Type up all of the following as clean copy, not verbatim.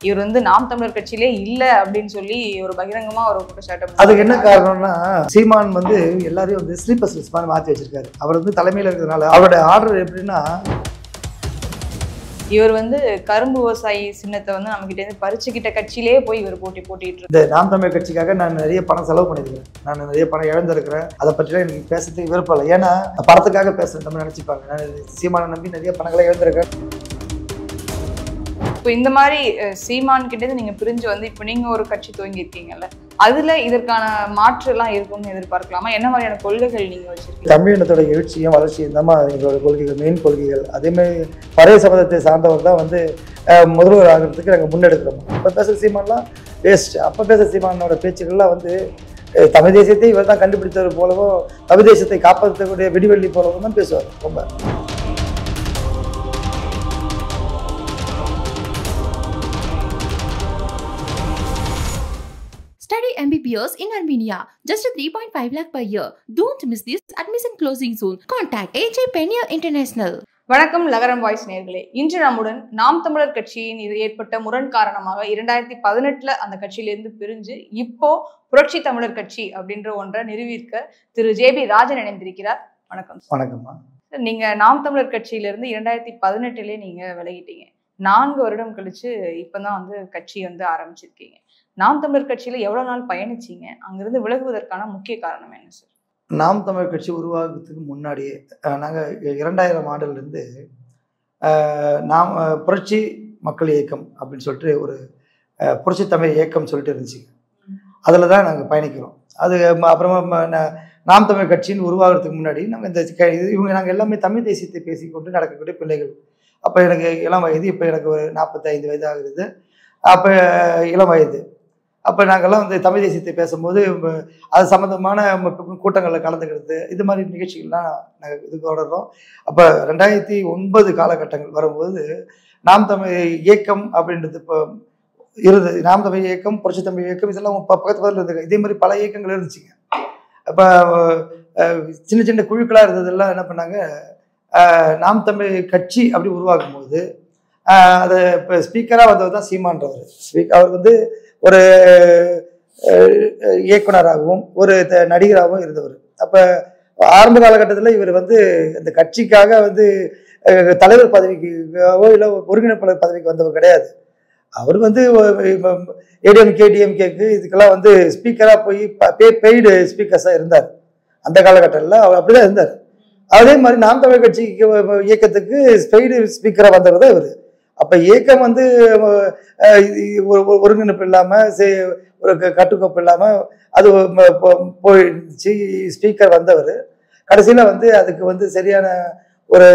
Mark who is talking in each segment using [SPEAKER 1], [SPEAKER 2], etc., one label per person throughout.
[SPEAKER 1] இவர் வந்து நாம் தமிழர் கட்சியிலே இல்ல அப்படின்னு சொல்லி ஒரு பகிரங்கமா ஒரு குற்றச்சாட்டு.
[SPEAKER 2] அதுக்கு என்ன காரணம்னா, சீமான் வந்து எல்லாரையும் வந்து ஸ்லீப்பர் செல்ஸ் மாதிரி மாற்றி வச்சிருக்காரு. அவர் வந்து தலைமையில் இருக்கிறதுனால அவருடைய ஆர்டர் எப்படின்னா,
[SPEAKER 1] இவர் வந்து கரும்பு விவசாயி சின்னத்தை வந்து நம்ம கிட்ட இருந்து பறிச்சுக்கிட்ட கட்சியிலே போய் இவர் போட்டிட்டு
[SPEAKER 2] இந்த நாம் தமிழர் கட்சிக்காக நான் நிறைய பணம் செலவு பண்ணியிருக்கிறேன், நான் நிறைய பணம் இழந்திருக்கிறேன். அதை பற்றிலாம் எனக்கு பேசுறதுக்கு விருப்பம் இல்லை. ஏன்னா பணத்துக்காக பேசுறேன் நம்ம நினைச்சுப்பாங்க. நான் சீமானை நம்பி நிறைய பணங்களை இழந்திருக்கேன்.
[SPEAKER 1] இப்போ இந்த மாதிரி சீமான் கிட்டே நீங்க பிரிஞ்சு வந்து இப்போ நீங்க ஒரு கட்சி துவங்கி இருக்கீங்கல்ல, அதுல இதற்கான மாற்று எல்லாம் இருக்கும்னு எதிர்பார்க்கலாமா? என்ன மாதிரியான கொள்கைகள் நீங்க வச்சிருக்கீங்க?
[SPEAKER 2] தமிழினத்தோட எழுச்சியும் வளர்ச்சியும் தான் எங்களோட கொள்கைகள், மெயின் கொள்கைகள். அதேமாதிரி பழைய சமூகத்தை சார்ந்தவர் தான் வந்து முதல்வர் ஆகிறதுக்கு நாங்கள் முன்னெடுக்கிறோம். இப்போ பேசுகிற சீமான்லாம் வேஸ்ட். அப்போ பேசுகிற சீமானோட பேச்சுக்கள்லாம் வந்து தமிழ் தேசியத்தை இவர் தான் கண்டுபிடித்தவர் போலவும், தமிழ் தேசத்தை காப்பாற்றக்கூடிய வெடிவெள்ளி போலவும் தான் பேசுவார். ரொம்ப
[SPEAKER 3] Study MBBS in Armenia. Just a 3.5 lakh per year. Don't miss this admission closing soon. Contact AJ Penier International.
[SPEAKER 1] வணக்கம் லகரம் வாய்ஸ் நேயர்களே. இன்று நம்முடன் நாம் தமிழர் கட்சியின் இது ஏற்பட்ட முரண் காரணமாக 2018 அந்த கட்சியிலிருந்து பிரிஞ்சு இப்போ புரட்சி தமிழர் கட்சி அப்படின்ற ஒன்றை நிறுவியிருக்க திரு JB ராஜன் இணைந்திருக்கிறார். வணக்கம்.
[SPEAKER 2] வணக்கம்மா.
[SPEAKER 1] நீங்க நாம் தமிழர் கட்சியிலிருந்து 2018 நீங்க விலகிட்டீங்க. 4 வருடம் கழிச்சு இப்பதான் வந்து கட்சி வந்து ஆரம்பிச்சிருக்கீங்க. நாம் தமிழர் கட்சியில எவ்வளவு நாள் பயணிச்சீங்க? அங்கிருந்து விலகுவதற்கான முக்கிய காரணம் என்ன சார்?
[SPEAKER 2] நாம் தமிழர் கட்சி உருவாகிறதுக்கு முன்னாடியே நாங்கள் 2000 ஆண்டிலிருந்து நாம் புரட்சி மக்கள் இயக்கம் அப்படின்னு சொல்லிட்டு ஒரு புரட்சி தமிழ் இயக்கம் சொல்லிட்டு இருந்துச்சு. அதில் தான் நாங்கள் பயணிக்கிறோம். அது அப்புறமா நாம் தமிழர் கட்சின்னு உருவாகிறதுக்கு முன்னாடி நாங்கள் இவங்க நாங்கள் எல்லாமே தமிழ் தேசியத்தை பேசிக்கொண்டு நடக்கக்கூடிய பிள்ளைகள். அப்போ எனக்கு இளம் வயது, இப்போ எனக்கு ஒரு 45 வயது ஆகுது. அப்போ இளம் வயது. அப்போ நாங்கள்லாம் வந்து தமிழ் தேசியத்தை பேசும்போது அது சம்மந்தமான கூட்டங்களில் கலந்துக்கிறது, இது மாதிரி நிகழ்ச்சிகள்லாம் நாங்கள் இது தொடர்றோம். அப்போ 2009 காலகட்டங்கள் வரும்போது நாம் தமிழ் இயக்கம் அப்படின்றது இப்போ இருந்தது. நாம் தமிழ் இயக்கம், புரட்சி தமிழ் இயக்கம், இதெல்லாம் பக்கத்து பக்கத்தில் இருந்தது. இதே மாதிரி பல இயக்கங்கள் இருந்துச்சுங்க. அப்போ சின்ன சின்ன குழுக்களாக இருந்ததெல்லாம் என்ன பண்ணாங்க, நாம் தமிழ் கட்சி அப்படி உருவாக்கும் போது அதை இப்போ ஸ்பீக்கராக வந்தவர் தான் சீமான்றவர். அவர் வந்து ஒரு இயக்குனராகவும் ஒரு நடிகராகவும் இருந்தவர். அப்போ ஆரம்ப காலகட்டத்தில் இவர் வந்து இந்த கட்சிக்காக வந்து தலைவர் பதவிக்காவோ இல்லை ஒருங்கிணைப்பாளர் பதவிக்கு வந்தவர் கிடையாது. அவர் வந்து ஏடிஎம்கேக்கு இதுக்கெல்லாம் வந்து ஸ்பீக்கராக போய் பெய்டு ஸ்பீக்கர்ஸாக இருந்தார். அந்த காலகட்டத்தில் அவர் அப்படிதான் இருந்தார். அதே மாதிரி நாம் தமிழ் கட்சி இயக்கத்துக்கு பெய்டு ஸ்பீக்கராக வந்தவர் தான் இவர். அப்போ இயக்கம் வந்து ஒருங்கிணைப்பு இல்லாமல் ஒரு கட்டுக்கோப்பு இல்லாமல் அது போயிடுச்சு. ஸ்பீக்கர் வந்தவர் கடைசியில் வந்து அதுக்கு வந்து சரியான ஒரு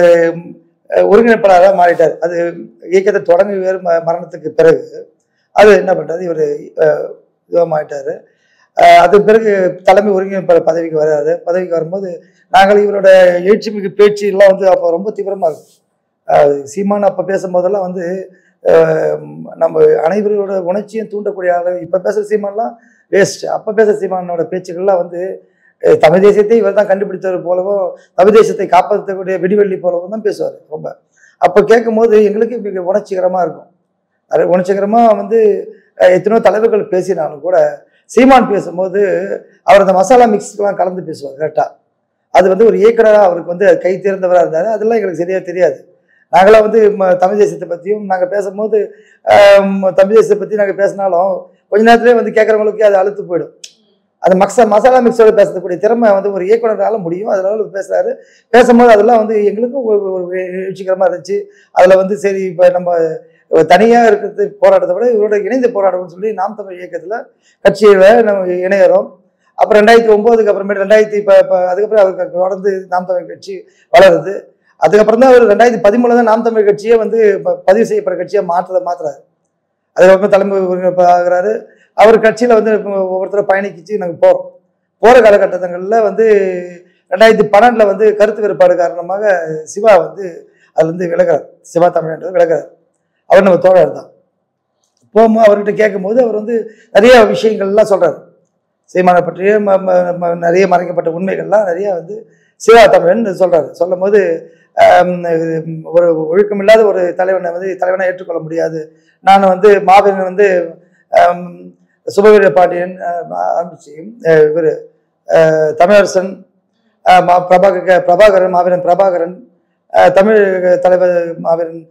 [SPEAKER 2] ஒருங்கிணைப்பாளராக மாறிட்டார். அது இயக்கத்தை தொடங்கி வேறு மரணத்துக்கு பிறகு அது என்ன பண்ணுறது, இவர் இதுவாக மாறிட்டார். அதுக்கு பிறகு தலைமை ஒருங்கிணைப்பாளர் பதவிக்கு வராது. பதவிக்கு வரும்போது நாங்கள் இவரோட எழுச்சி மிகு பேச்சு எல்லாம் வந்து அப்போ ரொம்ப தீவிரமாக இருக்கும். சீமான் அப்போ பேசும்போதெல்லாம் வந்து நம்ம அனைவரோட உணர்ச்சியும் தூண்டக்கூடிய ஆள். இப்போ பேசுகிற சீமான்லாம் வேஸ்ட். அப்போ பேசுகிற சீமானோட பேச்சுக்கள்லாம் வந்து தமிழ் தேசியத்தை இவர் தான் கண்டுபிடித்தவர் போலவும், தமிழ் தேசத்தை காப்பாற்றக்கூடிய வெடிவெள்ளி போலவும் தான் பேசுவார் ரொம்ப. அப்போ கேட்கும்போது எங்களுக்கு மிக உணர்ச்சிகரமாக இருக்கும். அது உணர்ச்சிகரமாக வந்து எத்தனையோ தலைவர்கள் பேசினாலும் கூட சீமான் பேசும்போது அவர் அந்த மசாலா மிக்ஸ்லாம் கலந்து பேசுவார் கரெக்டாக. அது வந்து ஒரு இயக்குனராக அவருக்கு வந்து கை தேர்ந்தவராக இருந்தார். அதெல்லாம் எங்களுக்கு சரியாக தெரியாது. நாங்களாம் வந்து தமிழ் தேசத்தை பற்றியும் நாங்கள் பேசும்போது தமிழ் தேசத்தை பற்றி நாங்கள் பேசினாலும் கொஞ்ச நேரத்துலேயே வந்து கேட்குறவங்களுக்கு அது அழுத்து போயிடும். அது மசாலா மிக்ஸோட பேசக்கூடிய திறமை வந்து ஒரு இயக்குனரால முடியும். அதனால பேசுகிறாரு. பேசும்போது அதெல்லாம் வந்து எங்களுக்கும் ஒரு எழுச்சிகரமாக இருந்துச்சு. அதில் வந்து சரி இப்போ நம்ம தனியாக இருக்கிறது போராட்டத்தை விட இவரோட இணைந்து போராடணும்னு சொல்லி நாம் தமிழ் இயக்கத்தில் கட்சியில் நம்ம இணையிறோம். அப்புறம் 2009க்கு அப்புறமேட்டு அதுக்கப்புறம் அவருக்கு தொடர்ந்து நாம் தமிழ் கட்சி வளருது. அதுக்கப்புறம் தான் அவர் 2013 தான் நாம் தமிழ் கட்சியே வந்து பதிவு செய்யப்படுற கட்சியாக மாற்றுறாரு. அதுக்கப்புறம் தலைமை ஒருங்கிணைப்பு ஆகிறாரு. அவர் கட்சியில் வந்து ஒவ்வொருத்தரை பயணிக்கிச்சு நாங்கள் போகிற காலகட்டங்களில் வந்து 2012 வந்து கருத்து வேறுபாடு காரணமாக சிவா வந்து அதுலேருந்து விலகிறார். சிவா தமிழ் விலகிறார். அவர் நம்ம தோழர் தான். போகும்போது அவர்கிட்ட கேட்கும்போது அவர் வந்து நிறைய விஷயங்கள்லாம் சொல்கிறார். சீமானை பற்றிய நிறைய மறைக்கப்பட்ட உண்மைகள்லாம் நிறைய வந்து சிவா தமிழன் சொல்கிறாரு. சொல்லும் போது ஒரு ஒழுக்கமில்லாத ஒரு தலைவனை வந்து தலைவனை ஏற்றுக்கொள்ள முடியாது. நான் வந்து மாவீரன் வந்து சுபவீர பாண்டியன் ஆரம்பிச்சு இவர் தமிழரசன், பிரபாகரன், மாவீரன் பிரபாகரன், தமிழ் தலைவர் மாவீரன்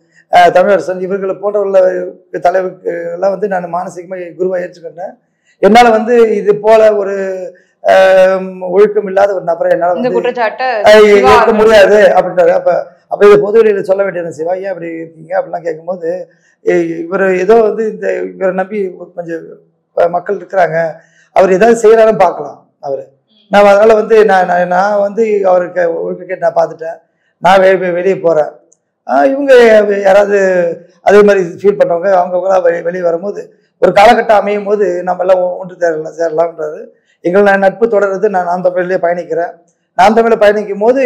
[SPEAKER 2] தமிழரசன், இவர்களை போன்றவர்கள தலைவருக்கு எல்லாம் வந்து நான் மானசீகமாக குருவாக ஏற்றுக்கிட்டேன். என்னால் வந்து இது போல ஒரு ஒழுக்கம் இல்லாத ஒரு நபரை என்னால் ஏற்க முடியாது அப்படின்றாரு. அப்ப இதை பொதுவெளியில் சொல்ல வேண்டியது, சிவா ஏன் அப்படி இருக்கீங்க அப்படிலாம் கேட்கும்போது, இவர் ஏதோ வந்து இந்த இவரை நம்பி கொஞ்சம் மக்கள் இருக்கிறாங்க, அவர் ஏதாவது செய்யறாலும் பார்க்கலாம் அவரு. நான் அதனால வந்து நான் வந்து அவருக்கு கிரிக்கெட் நான் பார்த்துட்டேன், நான் வெளியே போறேன். இவங்க யாராவது அதே மாதிரி ஃபீல் பண்றவங்க அவங்களாம் வெளியே வரும்போது ஒரு காலகட்டம் அமையும் போது நம்ம எல்லாம் ஒன்று சேரலாம்ன்றாரு. எங்களை நட்பு தொடர்றது. நான் நாம் தமிழிலே பயணிக்கிறேன். நாம் தமிழில் பயணிக்கும் போது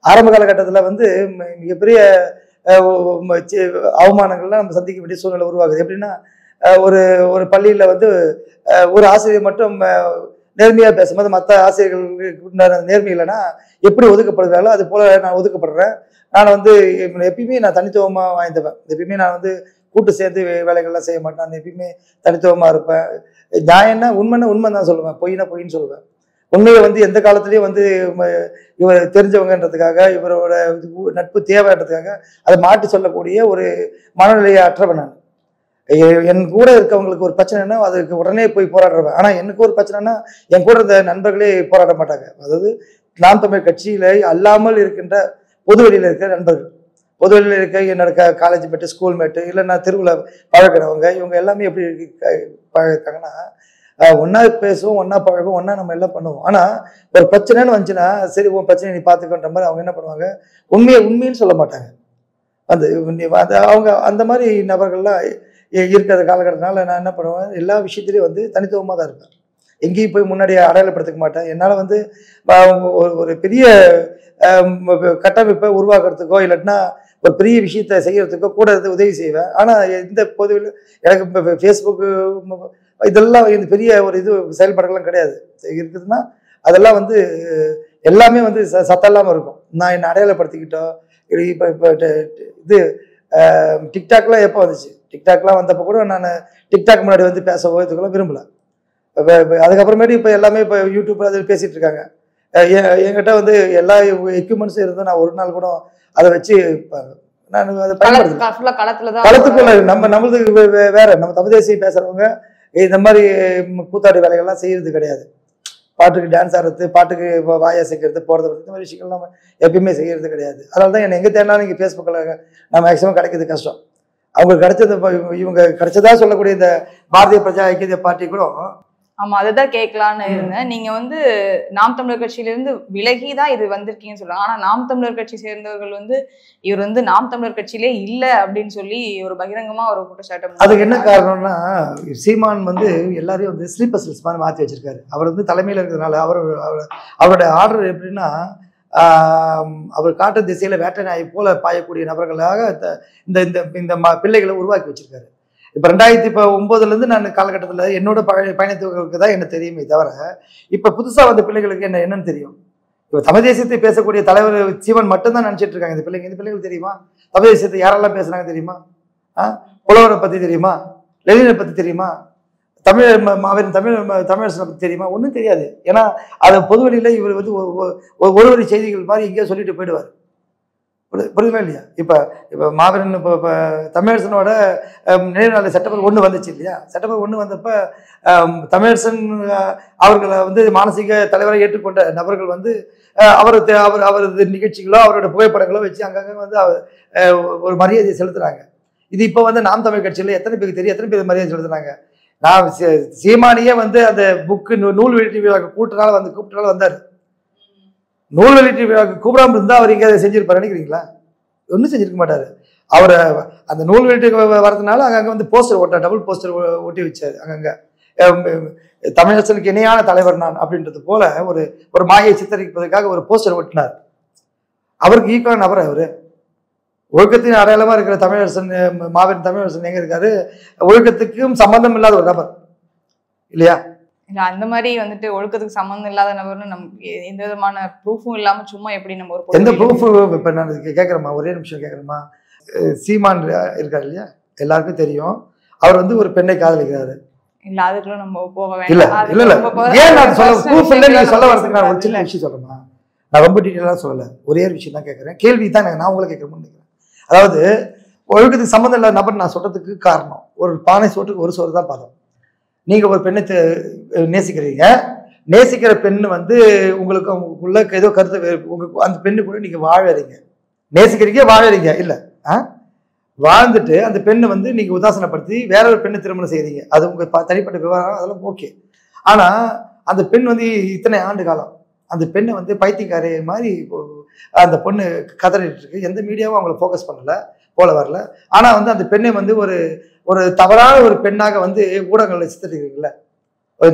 [SPEAKER 2] ஆரம்ப காலகட்டத்தில் வந்து மிகப்பெரிய அவமானங்கள்லாம் நம்ம சந்திக்க வேண்டிய சூழ்நிலை உருவாகுது. எப்படின்னா, ஒரு ஒரு பள்ளியில் வந்து ஒரு ஆசிரியர் மட்டும் நேர்மையாக பேசும்போது மற்ற ஆசிரியர்களுக்கு நேர்மை இல்லைன்னா எப்படி ஒதுக்கப்படுறாங்களோ அது போல நான் ஒதுக்கப்படுறேன். நான் வந்து எப்பயுமே நான் தனித்துவமாக வாய்ந்தவன். எப்பயுமே நான் வந்து கூட்டு சேர்ந்து வேலைகள்லாம் செய்ய மாட்டேன். நான் எப்பயுமே தனித்துவமாக இருப்பேன். நியாயம்னா உண்மை தான் சொல்லுவேன், பொய்னா பொய்ன்னு சொல்லுவேன். உண்மையை வந்து எந்த காலத்துலேயும் வந்து இவர் தெரிஞ்சவங்கன்றதுக்காக, இவரோட நட்பு தேவைன்றதுக்காக அதை மாற்றி சொல்லக்கூடிய ஒரு மனநிலையை அற்றவன் நான். என் கூட இருக்கவங்களுக்கு ஒரு பிரச்சனைனா அதுக்கு உடனே போய் போராடுறவன். ஆனால் எனக்கு ஒரு பிரச்சனைனா என் கூட இருந்த நண்பர்களே போராட மாட்டாங்க. அதாவது நாம் தமிழ் கட்சியில அல்லாமல் இருக்கின்ற பொதுவெளியில் இருக்கிற நண்பர்கள், பொதுவெளியில் இருக்க என்னோட காலேஜ் மேட்டு, ஸ்கூல் மேட்டு, இல்லை நான் தெருவில் பழகிறவங்க, இவங்க எல்லாமே எப்படி பழகிருக்காங்கன்னா, ஒன்றா பேசுவோம், ஒன்றா பழகும், ஒன்றா நம்ம எல்லாம் பண்ணுவோம். ஆனால் ஒரு பிரச்சனைன்னு வந்துச்சுன்னா, சரி உன் பிரச்சனை நீ பார்த்துக்கோன்ற மாதிரி அவங்க என்ன பண்ணுவாங்க, உண்மைன்னு சொல்ல மாட்டாங்க. அவங்க அந்த மாதிரி நபர்கள்லாம் இருக்கிற காலகட்டத்தினால நான் என்ன பண்ணுவேன், எல்லா விஷயத்துலையும் வந்து தனித்துவமாக தான் இருப்பேன். எங்கேயும் போய் முன்னாடி அடையாளப்படுத்திக்க மாட்டேன். என்னால் வந்து ஒரு பெரிய கட்டமைப்பை உருவாக்குறதுக்கோ இல்லாட்டினா ஒரு பெரிய விஷயத்தை செய்யறதுக்கோ கூட இருந்து உதவி செய்வேன். ஆனால் இந்த பொதுவில் எனக்கு இப்போ ஃபேஸ்புக்கு இதெல்லாம் இந்த பெரிய ஒரு இது செயல்பாடுகள்லாம் கிடையாது. இருக்குதுன்னா அதெல்லாம் வந்து எல்லாமே வந்து சத்தம் இல்லாமல் இருக்கும். நான் என்னை அடையாளப்படுத்திக்கிட்டோ இப்போ இது டிக்டாக்லாம் எப்போ வந்துச்சு, டிக்டாக்லாம் வந்தப்போ கூட நான் டிக்டாக் முன்னாடி வந்து பேசவோ இதுக்கெல்லாம் விரும்பலை. அதுக்கப்புறமேட்டு இப்போ எல்லாமே இப்போ யூடியூப்ல அதில் பேசிகிட்டு இருக்காங்க. என்கிட்ட வந்து எல்லா எக்யூப்மெண்ட்ஸும் இருந்தும் நான் ஒரு நாள் கூட அதை வச்சு நான் அதை பயன்படுத்தல. களத்துக்குள்ள நம்மளுக்கு வேற, நம்ம தமிழ் தேசியம் பேசுறவங்க இந்த மாதிரி கூத்தாடி வேலைகள்லாம் செய்யறது கிடையாது. பாட்டுக்கு டான்ஸ் ஆடுறது, பாட்டுக்கு வாயா சேர்க்கறது, போகிறது, இந்த மாதிரி விஷயங்கள் நம்ம எப்பயுமே செய்யறது கிடையாது. அதனால தான் எங்கே தேடினாலும் இங்கே ஃபேஸ்புக்கில் நான் மேக்ஸிமம் கிடைக்கிறது கஷ்டம். அவங்களுக்கு கிடைச்சது இவங்க கிடைச்சதா சொல்லக்கூடிய இந்த பாரதிய பிரஜா ஐக்கிய பார்ட்டி கூட.
[SPEAKER 1] ஆமா, அதுதான் கேட்கலான்னு இருந்தேன். நீங்க வந்து நாம் தமிழர் கட்சியிலிருந்து விலகிதான் இது வந்திருக்கீங்கன்னு சொல்றாங்க. ஆனா நாம் தமிழர் கட்சி சேர்ந்தவர்கள் வந்து இவர் வந்து நாம் தமிழர் கட்சியிலே இல்ல அப்படின்னு சொல்லி ஒரு பகிரங்கமா ஒரு குற்றச்சாட்டு.
[SPEAKER 2] அதுக்கு என்ன காரணம்னா, சீமான் வந்து எல்லாரையும் வந்து ஸ்லீப்பர் செல்ஸ் மாதிரி மாற்றி வச்சிருக்காரு. அவர் வந்து தலைமையில் இருக்கிறதுனால அவருடைய ஆர்டர் எப்படின்னா, அவர் காட்டு திசையில வேட்டை நாயை போல பாயக்கூடிய நபர்களாக இந்த பிள்ளைகளை உருவாக்கி வச்சிருக்காரு. இப்போ 2009 நான் காலகட்டத்தில் என்னோட பயணித்தவர்களுக்கு தான் என்ன தெரியுமே தவிர, இப்போ புதுசாக வந்த பிள்ளைகளுக்கு என்னன்னு தெரியும். இப்போ தமிழ் தேசியத்தை பேசக்கூடிய தலைவர் சீவன் மட்டும்தான் நினச்சிட்டு இருக்காங்க. இந்த பிள்ளைகள் தெரியுமா? தமிழ் தேசியத்தை யாரெல்லாம் பேசுனாங்க தெரியுமா? புலவரை பற்றி தெரியுமா? லெனினை பற்றி தெரியுமா? மாவீரன் தமிழரசனை பற்றி தெரியுமா? ஒன்றும் தெரியாது. ஏன்னா அது பொதுவெளியில் இவர் வந்து ஒரு செய்திகள் மாதிரி எங்கேயோ சொல்லிட்டு போயிடுவார். புரியுதுமா இல்லையா? இப்போ மாவீரன் இப்போ தமிழரசனோட நினைவு நாள் செப்டம்பர் 1 வந்துச்சு இல்லையா? செப்டம்பர் 1 வந்தப்போ தமிழரசன் அவர்களை வந்து மானசீக தலைவரை ஏற்றுக்கொண்ட நபர்கள் வந்து அவரது நிகழ்ச்சிகளோ அவரோட புகைப்படங்களோ வச்சு அங்கங்கே வந்து ஒரு மரியாதையை செலுத்துறாங்க. இது இப்போ வந்து நாம் தமிழ் கட்சியில் எத்தனை பேருக்கு தெரியும், எத்தனை பேர் மரியாதை செலுத்துறாங்க? நான் சீமானியே வந்து அந்த புக்கு நூல் வெளியீட்டு விழாக்கு கூப்பிட்டனால வந்தார். நூல் வெளியீட்டு விழாக்கு கூப்பிடாம இருந்தால் அவர் எங்கேயாவது செஞ்சிருப்பார் நினைக்கிறீங்களா? ஒன்றும் செஞ்சிருக்க மாட்டார். அவரை அந்த நூல் வெளியீட்டு வரதுனால அங்கங்கே வந்து போஸ்டர் டபுள் போஸ்டர் ஒட்டி வச்சார். அங்கங்கே தமிழரசனுக்கு இணையான தலைவர் நான் அப்படின்றது போல ஒரு மாயை சித்தரிப்பதற்காக ஒரு போஸ்டர் ஒட்டினார். அவருக்கு ஈக்குவலான நபர் அவர். ஒழுக்கத்தின் அடையாளமாக இருக்கிற தமிழரசன், மாவீரன் தமிழரசன் எங்கே இருக்காரு? ஒழுக்கத்துக்கும் சம்பந்தம் இல்லாத ஒரு நபர் இல்லையா?
[SPEAKER 1] இல்ல அந்த மாதிரி வந்துட்டு ஒழுக்கத்துக்கு சம்மந்தம் இல்லாத நபர்னு நமக்கு எந்த விதமான ப்ரூஃபும் இல்லாம சும்மா எப்படி நம்ம ஒரு
[SPEAKER 2] எந்த ப்ரூஃப் இப்போ நான் கேட்குறேம்மா, ஒரே நிமிஷம் கேட்குறேம்மா. சீமான் இருக்காரு இல்லையா, எல்லாருக்கும் தெரியும். அவர் வந்து ஒரு பெண்ணை காதலிக்கிறாரு.
[SPEAKER 1] இல்ல அதுக்குள்ள நம்ம போக
[SPEAKER 2] இல்ல
[SPEAKER 1] வேண்டாம்.
[SPEAKER 2] இல்ல இல்ல ஏன் நான் சொல்ல ப்ரூஃப் இல்லை நீங்க சொல்ல வரதுக்கு நான் ஒரு சின்ன விஷயம் சொல்லணுமா? நான் ரொம்ப டீட்டெயிலாக சொல்லலை, ஒரே ஒரு விஷயம் தான் கேட்குறேன். கேள்வி தான் நான் உங்களை கேட்குறேன்னு நினைக்கிறேன். அதாவது ஒழுக்கத்துக்கு சம்மந்தம் இல்லாத நபர் நான் சொல்றதுக்கு காரணம், ஒரு பானை சோற்றுக்கு ஒரு சோறு தான் பதம். நீங்க ஒரு பெண்ணை நேசிக்கிறீங்க, நேசிக்கிற பெண்ணு வந்து உங்களுக்கு உங்களுக்குள்ள ஏதோ கருத்து, உங்களுக்கு அந்த பெண்ணு கூட நீங்க வாழறீங்க, நேசிக்கிறீங்க வாழறீங்க இல்ல, வாழ்ந்துட்டு அந்த பெண்ணை வந்து நீங்க உதாசனப்படுத்தி வேற ஒரு பெண்ணை திருமணம் செய்யறீங்க, அது உங்க தனிப்பட்ட விவகாரம், அதெல்லாம் ஓகே. ஆனா அந்த பெண் வந்து இத்தனை ஆண்டு காலம் அந்த பெண்ணை வந்து பைத்தியக்காரி மாதிரி அந்த பொண்ணு கதறிட்டு இருக்கு. எந்த மீடியாவும் அவங்கள ஃபோக்கஸ் பண்ணல, போல வரல. ஆனா வந்து அந்த பெண்ணை வந்து ஒரு தவறான ஒரு பெண்ணாக வந்து ஊடகங்களில் சித்தரிக்கிறீங்கள,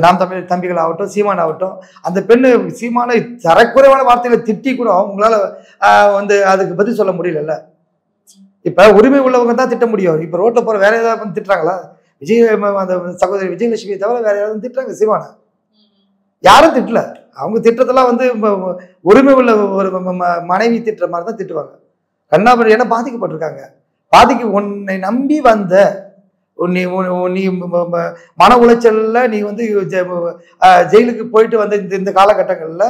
[SPEAKER 2] நாம் தமிழ் தம்பிகள் ஆகட்டும், சீமான் ஆகட்டும், அந்த பெண்ணு சீமானை தரக்குறைவான வார்த்தைகளை திட்டி கூட உங்களால வந்து அதுக்கு பதில் சொல்ல முடியல. இப்ப உரிமை உள்ளவங்க தான் திட்ட முடியும். இப்ப ரோட்ல போற வேற ஏதாவது வந்து திட்டுறாங்களா? அந்த சகோதரி விஜயலட்சுமியை தவிர வேற யாராவது திட்டுறாங்க சீமானை? யாரும் திட்டல. அவங்க திட்டத்தெல்லாம் வந்து உரிமை உள்ள ஒரு மனைவி திட்டுற மாதிரி தான் திட்டுவாங்க. கண்ணாபுரம் ஏன்னா பாதிக்கப்பட்டிருக்காங்க. உன்னை நம்பி வந்த நீ மன உளைச்சல்ல நீ வந்து ஜெயிலுக்கு போயிட்டு வந்த இந்த காலகட்டங்கள்ல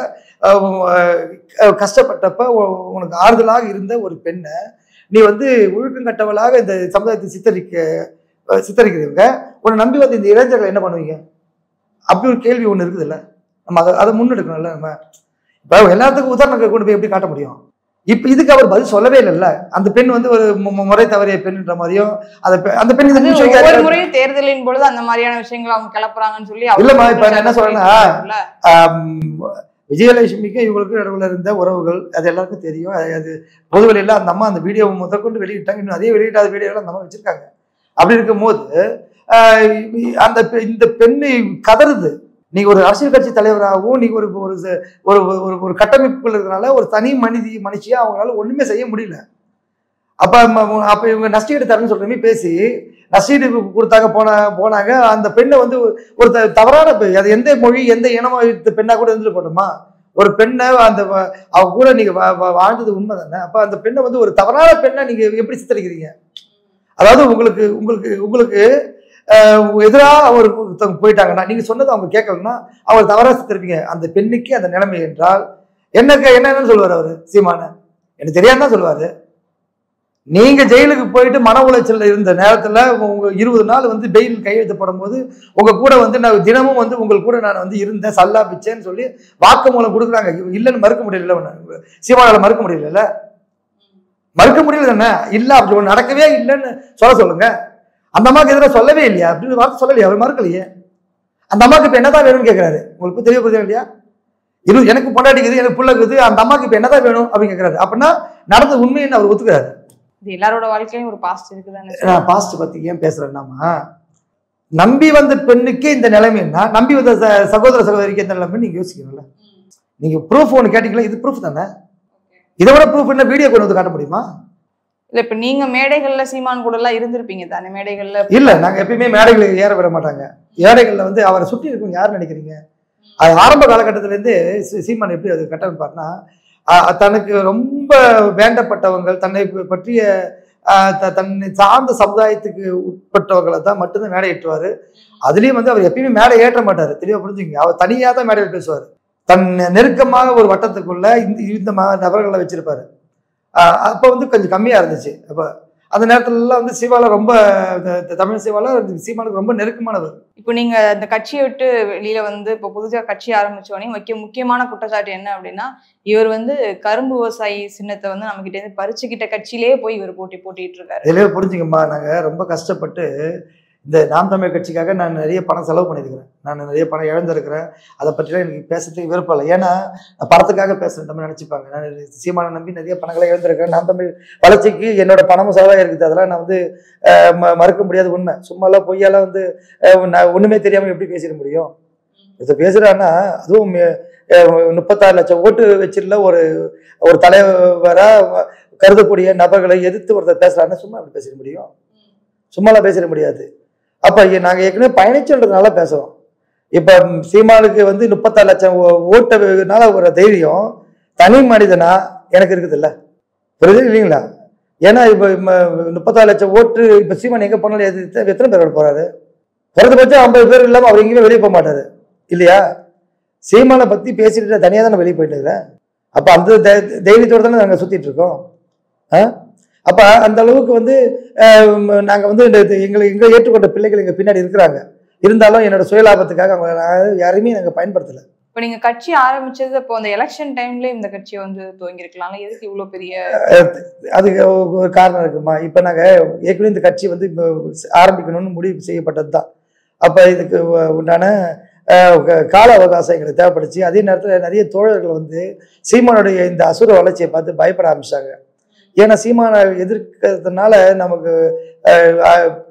[SPEAKER 2] கஷ்டப்பட்டப்ப உனக்கு ஆறுதலாக இருந்த ஒரு பெண்ணை நீ வந்து ஒழுக்கம் கட்டவளாக இந்த சமுதாயத்தை சித்தரிக்கிறவங்க உன்னை நம்பி வந்து இந்த இளைஞர்கள் என்ன பண்ணுவீங்க? அப்படி ஒரு கேள்வி ஒண்ணு இருக்குது இல்ல, நம்ம அதை முன்னெடுக்கணும்ல. நம்ம இப்ப எல்லாத்துக்கும் உதாரணம் கொண்டு போய் எப்படி காட்ட முடியும்? இப்ப இதுக்கு அவர் பதில் சொல்லவே இல்லைல்ல. அந்த பெண் வந்து ஒரு முறை தவறிய பெண்ன்ற மாதிரியும் அந்த பெண்
[SPEAKER 1] ஒவ்வொரு முறையும் தேர்தலின் பொழுது அந்த மாதிரியான விஷயங்கள் அவங்க கிளப்புறாங்கன்னு சொல்லி
[SPEAKER 2] இல்லம்மா. இப்ப என்ன சொல்றேன்னா, விஜயலட்சுமிக்கு இவங்களுக்கு நடுவில் இருந்த உறவுகள் அது எல்லாருக்கும் தெரியும். அது பொதுவெளியில அந்த அம்மா அந்த வீடியோவை முதற்கொண்டு வெளியிட்டாங்க. இன்னும் அதே வெளியிட்டாத வீடியோலாம் அந்த அம்மா வச்சிருக்காங்க. அப்படி இருக்கும் போது இந்த பெண்ணை கதறுது. நீங்க ஒரு அரசியல் கட்சி தலைவராகவும் நீங்க ஒரு கட்டமைப்புகள் இருக்கிறனால ஒரு தனி மனுஷியா அவங்களால ஒண்ணுமே செய்ய முடியல. அப்ப இவங்க நஷ்டீடு தரேன்னு சொல்றமே பேசி நஷ்டீடு கொடுத்தாங்க போனாங்க. அந்த பெண்ணை வந்து ஒரு தவறான அது எந்த மொழி எந்த இனமா பெண்ணா கூட இருந்துட்டு போட்டோமா, ஒரு பெண்ணை அந்த அவங்க கூட நீங்க வாழ்ந்தது உண்மை தானே. அப்ப அந்த பெண்ணை வந்து ஒரு தவறான பெண்ணை நீங்க எப்படி சித்தரிக்கிறீங்க? அதாவது உங்களுக்கு எதிராக அவர் போயிட்டாங்கன்னா நீங்க சொன்னது அவங்க கேட்கலன்னா அவர் தவறா சித்தரிப்பீங்க. அந்த பெண்ணுக்கு அந்த நிலைமை என்றால் என்னன்னு சொல்லுவார் அவரு சீமான? எனக்கு தெரியாதுதான் சொல்லுவாரு. நீங்க ஜெயிலுக்கு போயிட்டு மன உளைச்சல் இருந்த நேரத்துல உங்க 20 நாள் வந்து பெயில் கையெழுத்தப்படும் போது உங்க கூட வந்து நான் தினமும் வந்து உங்களுக்கு கூட நான் வந்து இருந்தேன், சல்லா பிச்சேன்னு சொல்லி வாக்குமூலம் கொடுக்குறாங்க. இல்லைன்னு மறுக்க முடியல, சீமானால மறுக்க முடியல, மறுக்க முடியல தானே. இல்ல அப்படி ஒண்ணு நடக்கவே இல்லைன்னு சொல்லுங்க. அந்த அம்மாவுக்கு எதிராக சொல்லவே இல்லையா? அப்படின்னு வார்த்தை சொல்லலையா? அவர் மறுக்கலையே. அந்த அம்மாவுக்கு இப்ப என்னதான் வேணும்னு கேட்கிறாரு. உங்களுக்கு தெரிய புரியுது இல்லையா? எனக்கு பொண்டாட்டிக்குது, எனக்கு பிள்ளைக்குது, அந்த அம்மாவுக்கு இப்ப என்னதான் வேணும் அப்படின்னு கேட்கிறாரு. அப்படின்னா நடந்த உண்மைன்னு அவர் ஒத்துக்கிறாரு.
[SPEAKER 1] எல்லாரோட வாழ்க்கையிலும் ஒரு பாஸ்ட் இருக்குதானே.
[SPEAKER 2] பாஸ்ட் பத்தி ஏன் பேசுறேன்னாமா, நம்பி வந்த பெண்ணுக்கே இந்த நிலைமைன்னா நம்பி வந்த சகோதர சகோதரிக்கு எந்த நிலைமை நீங்க யோசிக்கணும்ல. நீங்க ப்ரூஃப் ஒன்று கேட்டீங்களா, இது ப்ரூஃப் தானே. இதை விட ப்ரூஃப் என்ன வீடியோ கொண்டு வந்து காட்ட முடியுமா?
[SPEAKER 1] இல்ல இப்ப நீங்க மேடைகள்ல சீமான் கூட எல்லாம் இருந்திருப்பீங்க தானே? மேடைகள்ல
[SPEAKER 2] இல்ல, நாங்க எப்பயுமே மேடைகளை ஏற விட மாட்டாங்க. ஏழைகள்ல வந்து அவரை சுற்றி இருக்கும் யாரு நினைக்கிறீங்க? அது ஆரம்ப காலகட்டத்தில இருந்து சீமான் எப்படி அது கட்டமைப்பார்னா, தனக்கு ரொம்ப வேண்டப்பட்டவங்க, தன்னை பற்றிய தன்னை சார்ந்த சமுதாயத்துக்கு உட்பட்டவர்களை தான் மட்டும்தான் மேடை ஏற்றுவாரு. அதுலயும் வந்து அவர் எப்பயுமே மேடை ஏற்ற மாட்டாரு, தெளிவா புரிஞ்சுங்க. அவர் தனியா தான் மேடையில் பேசுவாரு. தன் நெருக்கமாக ஒரு வட்டத்துக்குள்ள இந்த நபர்களை வச்சிருப்பாரு. அப்ப வந்து கொஞ்சம் கம்மியா இருந்துச்சு. அப்ப அந்த நேரத்துல எல்லாம் வந்து சீமால ரொம்ப தமிழ் சீமானுக்கு ரொம்ப நெருக்கமானவர்.
[SPEAKER 1] இப்போ நீங்க இந்த கட்சியை விட்டு வெளியில வந்து இப்போ புதுசா கட்சி ஆரம்பிச்சோடனே முக்கியமான குற்றச்சாட்டு என்ன அப்படின்னா, இவர் வந்து கரும்பு விவசாயி சின்னத்தை வந்து நம்ம கிட்ட இருந்து பறிச்சுக்கிட்ட கட்சியிலேயே போய் இவர் போட்டிட்டு இருக்காரு.
[SPEAKER 2] இதுலயே புரிஞ்சுங்கம்மா, நாங்க ரொம்ப கஷ்டப்பட்டு இந்த நாம் தமிழ் கட்சிக்காக நான் நிறைய பணம் செலவு பண்ணியிருக்கிறேன், நான் நிறைய பணம் இழந்திருக்கிறேன். அதை பற்றிலாம் எனக்கு பேசுறதுக்கு விருப்பம் இல்லை. ஏன்னா நான் பணத்துக்காக பேசுறேன் நம்ம நினைச்சுப்பாங்க. நான் சீமானை நம்பி நிறைய பணங்களை இழந்திருக்கிறேன். நாம் தமிழ் வளர்ச்சிக்கு என்னோட பணமும் செலவாக இருக்குது. அதெல்லாம் நான் வந்து மறுக்க முடியாத உண்மை. சும்மாலாம் பொய்யாலாம் வந்து நான் ஒண்ணுமே தெரியாம எப்படி பேசிட முடியும்? இதை பேசுறான்னா அதுவும் 36 லட்சம் ஓட்டு வச்சிருந்த ஒரு தலைவரா கருதக்கூடிய நபர்களை எதிர்த்து ஒருத்தர் பேசுறாருன்னா சும்மா எப்படி பேசிட முடியும்? சும்மாலாம் பேசிட முடியாது. அப்ப நாங்க ஏற்கனவே பயணிச்சுன்றதுனால பேசுறோம். இப்ப சீமானுக்கு வந்து 36 லட்சம் ஓட்டுனால ஒரு தைரியம் தனி மனிதனா எனக்கு இருக்குது இல்ல, புரியுது இல்லைங்களா? ஏன்னா இப்ப 36 லட்சம் ஓட்டு இப்ப சீமான் எங்க போனாலும் எத்தனை பேர் போறாரு? குறைந்தபட்சம் 50 பேர் இல்லாம அவர் எங்கேயுமே வெளியே போக மாட்டாரு இல்லையா? சீமானை பத்தி பேசிட்டு தனியா தானே வெளியே போயிட்டு இருக்கிறேன். அப்ப அந்த தைரியத்தோட தானே நாங்க சுத்திட்டு இருக்கோம். அப்ப அந்த அளவுக்கு வந்து நாங்க வந்து எங்களை ஏற்றுக்கொண்ட பிள்ளைகள் எங்க பின்னாடி இருக்கிறாங்க. இருந்தாலும் என்னோட சுயலாபத்துக்காக அவங்க யாரையுமே நாங்க பயன்படுத்தல.
[SPEAKER 1] இப்ப நீங்க கட்சி ஆரம்பிச்சது இப்போ அந்த எலெக்ஷன் டைம்ல இந்த கட்சியை வந்து துவங்கிருக்கலாம். எதுக்கு இவ்வளவு பெரிய
[SPEAKER 2] அதுக்கு ஒரு காரணம் இருக்குமா? இப்ப நாங்க ஏற்கனவே இந்த கட்சி வந்து ஆரம்பிக்கணும்னு முடிவு செய்யப்பட்டது தான். அப்ப இதுக்கு உண்டான கால அவகாசம் எங்களுக்கு தேவைப்படுச்சு. அதே நேரத்தில் நிறைய தோழர்கள் வந்து சீமானுடைய இந்த அசுர வளர்ச்சியை பார்த்து பயப்பட ஆரம்பிச்சாங்க. ஏன்னா சீமானை எதிர்க்கிறதுனால நமக்கு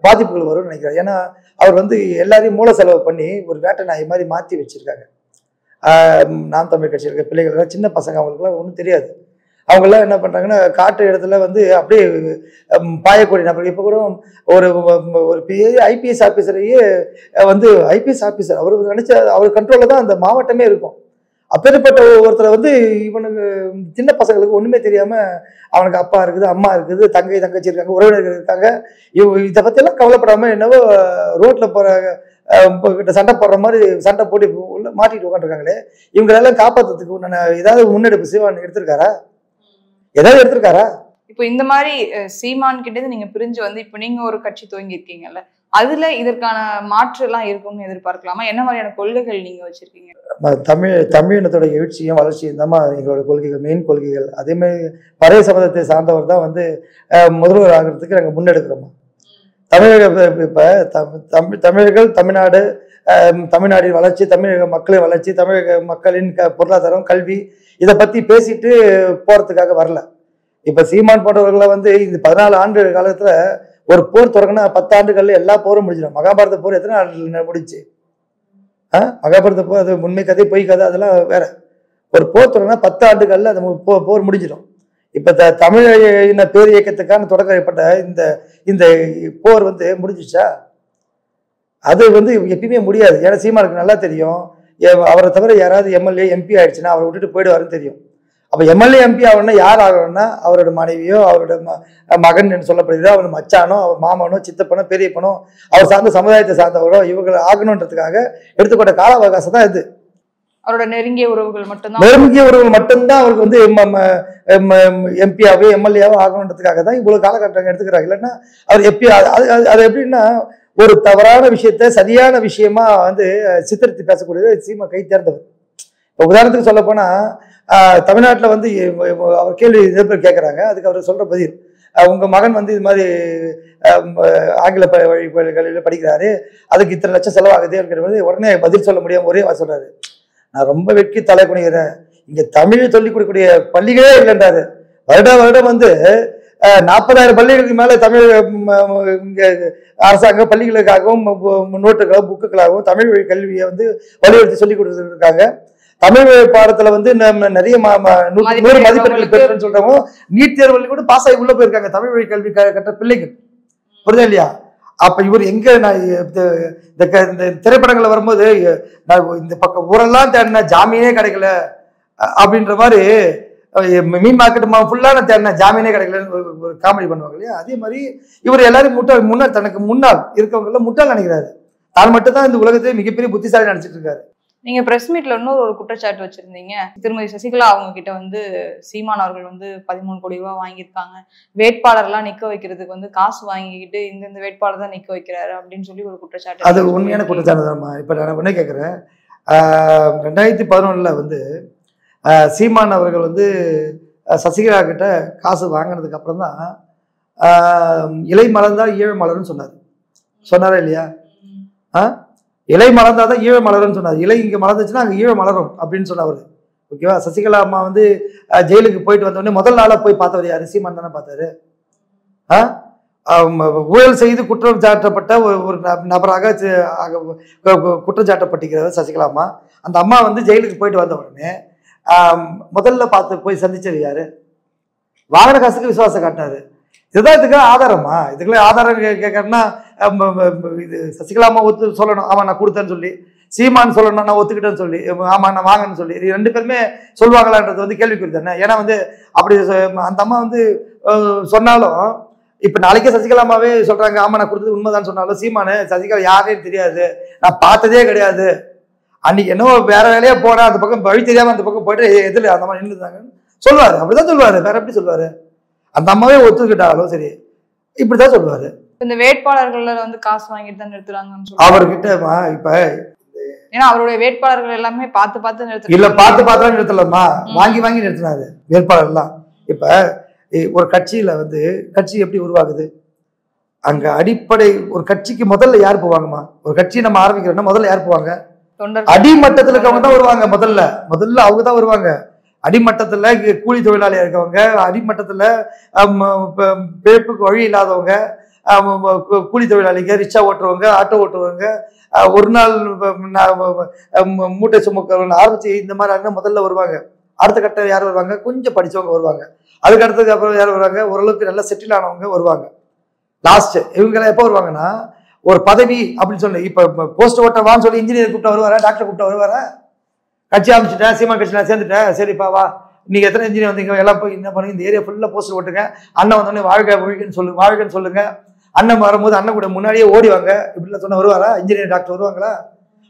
[SPEAKER 2] பாதிப்புகள் வரும்னு நினைக்கிறேன். ஏன்னா அவர் வந்து எல்லாரையும் மூல செலவு பண்ணி ஒரு வேட்டை நாய் மாதிரி மாற்றி வச்சிருக்காங்க. நாம் தமிழ் கட்சியில் இருக்க பிள்ளைகள் சின்ன பசங்க, அவங்களுக்குலாம் ஒன்றும் தெரியாது. அவங்கெல்லாம் என்ன பண்ணுறாங்கன்னா காட்டு இடத்துல வந்து அப்படியே பாயக்கூடிய நபர்கள். இப்போ கூட ஒரு பெரிய ஐபிஎஸ் ஆஃபீஸரையே வந்து ஐபிஎஸ் ஆஃபீஸர் அவர் நினைச்ச அவர் கண்ட்ரோலில் தான் அந்த மாவட்டமே இருக்கும். அப்பேற்பட்ட ஒருத்தரை வந்து இவனுக்கு சின்ன பசங்களுக்கு ஒன்றுமே தெரியாமல் அவனுக்கு அப்பா இருக்குது, அம்மா இருக்குது, தங்கச்சி இருக்காங்க, உறவினர்கள் இருக்காங்க. இதை பற்றியெல்லாம் கவலைப்படாமல் என்னவோ ரோட்டில் போகிற கிட்ட சண்டை போடுற மாதிரி சண்டை போட்டு உள்ள மாட்டிட்டு உட்காந்துருக்காங்களே, இவங்களெல்லாம் காப்பாற்றுறதுக்கு உண்டான ஏதாவது முன்னெடுப்பு சீமான் எடுத்திருக்காரா? ஏதாவது எடுத்திருக்காரா?
[SPEAKER 1] இப்போ இந்த மாதிரி சீமான் கிட்ட நீங்க பிரிஞ்சு வந்து இப்போ நீங்க ஒரு கட்சி துவங்கி இருக்கீங்கல்ல, அதுல இதற்கான மாற்று எல்லாம் இருக்கும்னு எதிர்பார்க்கலாமா? என்ன மாதிரியான கொள்கைகள் நீங்க வச்சிருக்கீங்க?
[SPEAKER 2] தமிழினத்தோட எழுச்சியும் வளர்ச்சியும் தான் எங்களோட கொள்கைகள், மெயின் கொள்கைகள். அதே மாதிரி பழைய சமூகத்தை சார்ந்தவர் தான் வந்து முதல்வர் ஆகிறதுக்கு நாங்கள் முன்னெடுக்கிறோமா. தமிழர்கள், தமிழ்நாடு, தமிழ்நாட்டின் வளர்ச்சி, தமிழக மக்களின் வளர்ச்சி, தமிழக மக்களின் பொருளாதாரம், கல்வி, இதை பத்தி பேசிட்டு போறதுக்காக வரல. இப்ப சீமான் போன்றவர்களை வந்து இந்த 14 ஆண்டு காலத்துல ஒரு போர் தொடங்கினா 10 ஆண்டுகள்ல எல்லா போரும் முடிஞ்சிடும். மகாபாரத போர் எத்தனை ஆண்டு முடிச்சு? மகாபாரத போர் அது உண்மை கதை, பொய் கதை, அதெல்லாம் வேற. ஒரு போர் தொடங்கினா 10 ஆண்டுகள்ல அந்த போர் முடிஞ்சிடும். இப்ப தமிழின பேர் இயக்கத்துக்கான தொடங்கப்பட்ட இந்த போர் வந்து முடிஞ்சிச்சா? அது வந்து எப்பயுமே முடியாது. ஏன்னா சீமானுக்கு நல்லா தெரியும், அவரை தவிர யாராவது எம்எல்ஏ எம்பி ஆயிடுச்சுன்னா அவரை விட்டுட்டு போயிடுவாருன்னு தெரியும். அப்ப எம்எல்ஏ எம்பி ஆகணும்னா யார் ஆகணும்னா அவரோட மனைவியோ, அவரோட மகன் என்று சொல்லப்படுகிறோ, அவர் மச்சானோ, அவர் மாமனோ, சித்தப்பனோ, பெரியப்பனோ, அவர் சார்ந்த சமுதாயத்தை சார்ந்தவரோ இவங்க ஆகணுன்றதுக்காக எடுத்துக்கொண்ட கால அவகாசம் தான் இது.
[SPEAKER 1] அவரோட நெருங்கிய உறவுகள் மட்டும்தான்
[SPEAKER 2] அவருக்கு வந்து எம்பியாவோ எம்எல்ஏவோ ஆகணுன்றதுக்காக தான் இவ்வளவு காலகட்டம் எடுத்துக்கிறாங்க. இல்லைன்னா அவர் எப்பி அது எப்படின்னா ஒரு தவறான விஷயத்த சரியான விஷயமா வந்து சித்தரித்து பேசக்கூடியது சீமா கை தேர்ந்தவர். இப்போ உதாரணத்துக்கு சொல்ல போனா தமிழ்நாட்டில் வந்து அவர் கேள்வி பேர் கேட்குறாங்க, அதுக்கு அவர் சொல்ற பதில், உங்க மகன் வந்து இது மாதிரி ஆங்கில வழிகளில் படிக்கிறாரு, அதுக்கு இத்தனை லட்சம் செலவாகுது அப்படிங்கிறது உடனே பதில் சொல்ல முடியாம ஒரே சொல்றாரு, நான் ரொம்ப வெட்கி தலை குனிகிறேன், இங்க தமிழ் சொல்லிக் கொடுக்கக்கூடிய பள்ளிகளே இல்லைன்றாரு. வருடம் வந்து 40,000 பள்ளிகளுக்கு மேல தமிழ் அரசாங்க பள்ளிகளுக்காகவும் நோட்டுகளாகவும் புக்குகளாகவும் தமிழ் வழி கல்வியை வந்து வலியுறுத்தி சொல்லிக் கொடுத்துட்டு இருக்காங்க. தமிழ் பாடத்துல வந்து நிறைய 100 மதிப்பெண்கள் பெறுன்னு சொல்றவங்க நீட் தேர்வுல கூட பாஸ் ஆகி உள்ள போயிருக்காங்க தமிழ் வழி கல்வி கற்ற பிள்ளைகள். புரியுதா இல்லையா? அப்ப இவர் எங்க நான் இந்த திரைப்படங்களை வரும்போது நான் இந்த பக்கம் ஊரெல்லாம் தேடின ஜாமீனே கிடைக்கல அப்படின்ற மாதிரி, மீன் மார்க்கெட் ஃபுல்லா நான் தேடின ஜாமீனே கிடைக்கலன்னு ஒரு காமெடி பண்ணுவாங்க இல்லையா? அதே மாதிரி இவர் எல்லாரும் முன்னாள் தனக்கு முன்னாள் இருக்கவங்க எல்லாம் முட்டாள் நினைக்கிறாரு. தான் மட்டும் தான் இந்த உலகத்திலே மிகப்பெரிய புத்திசாலி நினைச்சிட்டு இருக்காரு.
[SPEAKER 1] நீங்க பிரஸ் மீட்ல இன்னொரு ஒரு குற்றச்சாட்டு வச்சிருந்தீங்க, திருமதி சசிகலா அவங்க கிட்ட வந்து சீமான் அவர்கள் வந்து 13 கோடி ரூபாய் வாங்கியிருக்காங்க, வேட்பாளர்லாம் நிக்க வைக்கிறதுக்கு வந்து காசு வாங்கிக்கிட்டு இந்த வேட்பாளர் தான் நிக்க வைக்கிறாரு அப்படின்னு சொல்லி ஒரு குற்றச்சாட்டு.
[SPEAKER 2] அது உண்மையான குற்றச்சாட்டு தான்மா. இப்ப நான் என்ன கேட்கிறேன், 2011 வந்து சீமான் அவர்கள் வந்து சசிகலா கிட்ட காசு வாங்கினதுக்கு அப்புறம் தான் இலை மலர்ந்தால் ஈழ மலர்னு சொன்னாரா இல்லையா? இலை மலர்ந்தாதான் ஈழ மலருன்னு சொன்னார். இலை இங்க மலர்ந்துச்சுன்னா அங்க ஈழ மலரும் அப்படின்னு சொன்னவர். ஓகேவா? சசிகலா அம்மா வந்து ஜெயிலுக்கு போயிட்டு வந்தோடனே முதல் நாளா போய் பார்த்தவர் யாரு? சீமான் தானே பார்த்தாரு. ஊழல் செய்து குற்றம் சாட்டப்பட்ட ஒரு நபராக குற்றம் சாட்டப்பட்டிருக்கிறது சசிகலா அம்மா. அந்த அம்மா வந்து ஜெயிலுக்கு போயிட்டு வந்த உடனே முதல்ல பார்த்து போய் சந்திச்சது யாரு? வாகன காசுக்கு விசுவாசம் காட்டினாரு. இதுதான் இதுக்கெல்லாம் ஆதாரமா? இதுக்கெல்லாம் ஆதாரம் கேட்கறேன்னா இது சசிகலா அம்மா ஒத்து சொல்லணும், ஆமா நான் கொடுத்தேன்னு சொல்லி. சீமான்னு சொல்லணும் நான் ஒத்துக்கிட்டேன்னு சொல்லி ஆமா நான் வாங்கன்னு சொல்லி 2 பேருமே சொல்லுவாங்களான்றது வந்து கேள்விக்குறி தானே. ஏன்னா வந்து அப்படி அந்த அம்மா வந்து சொன்னாலும் இப்ப நாளைக்கே சசிகலாமாவே சொல்றாங்க ஆமா நான் கொடுத்தது உண்மைதான் சொன்னாலும் சீமானு சசிகலா யாரையும் தெரியாது, நான் பார்த்ததே கிடையாது, அன்னைக்கு என்னவோ வேற வேலையா போறேன், அந்த பக்கம் வழி தெரியாம அந்த பக்கம் போயிட்டு எதில் அந்த மாதிரி நின்றுதாங்கன்னு சொல்லுவாரு. அப்படிதான் சொல்லுவாரு, வேற எப்படி சொல்லுவாரு? அந்த அம்மாவே ஒத்துக்கிட்டாலும் சரி இப்படிதான் சொல்லுவாரு.
[SPEAKER 1] இந்த வேட்பாளர்கள் வந்து காசு வாங்கிட்டு தான் நிறுத்துறாங்கன்னு
[SPEAKER 2] அவர்கிட்ட இப்ப
[SPEAKER 1] ஏன்னா அவருடைய வேட்பாளர்கள் எல்லாமே பார்த்து நிறுத்த
[SPEAKER 2] இல்ல பார்த்து நிறுத்தலாமா, வாங்கி நிறுத்தினாரு வேட்பாளர் எல்லாம். இப்ப ஒரு கட்சியில வந்து கட்சி எப்படி உருவாகுது, அங்க அடிப்படை ஒரு கட்சிக்கு முதல்ல யார் போவாங்கம்மா? ஒரு கட்சியை நம்ம ஆரம்பிக்கிறோம்னா முதல்ல யார் போவாங்க? அடிமட்டத்துல இருக்கவங்க தான் வருவாங்க. முதல்ல அவங்க தான் வருவாங்க. அடிமட்டத்துல கூலி தொழிலாளியா இருக்கவங்க, அடிமட்டத்துல பிழைப்புக்கு வழி இல்லாதவங்க, கூலி தொழிலாளிங்க, ரிக்ஷா ஓட்டுறவங்க, ஆட்டோ ஓட்டுறவங்க, ஒரு நாள் மூட்டை சுமக்கிறவங்க ஆரம்பிச்சு இந்த மாதிரி முதல்ல வருவாங்க. அடுத்த கட்டம் யார் வருவாங்க? கொஞ்சம் படிச்சவங்க வருவாங்க. அதுக்கு அடுத்ததுக்கு அப்புறம் யார் வருவாங்க? ஓரளவுக்கு நல்லா செட்டில் ஆனவங்க வருவாங்க. லாஸ்ட் இவங்க எப்போ வருவாங்கன்னா ஒரு பதவி அப்படின்னு சொல்லி இப்ப போஸ்ட் ஓட்டவான்னு சொல்லி இன்ஜினியர் கூப்பிட்டு வருவாரா, டாக்டர் கூப்பிட்டு வருவாரா? கட்சி ஆரம்பிச்சுட்டேன், சீமா கட்சி நான் சேர்ந்துட்டேன், சரிப்பா வா நீங்க எத்தனை இன்ஜினியர் வந்தீங்க எல்லாம் போய் என்ன பண்ணுங்க, இந்த ஏரியா ஃபுல்லா போஸ்டர் ஓட்டுங்க, அண்ணன் வந்தோடனே வாழ்க்கைன்னு சொல்லுங்க, அண்ணன் வரும்போது அண்ணன் கூட முன்னாடியே ஓடிவாங்க இப்படிலாம் சொன்ன வருவாரா? இன்ஜினியர் டாக்டர் வருவாங்களா?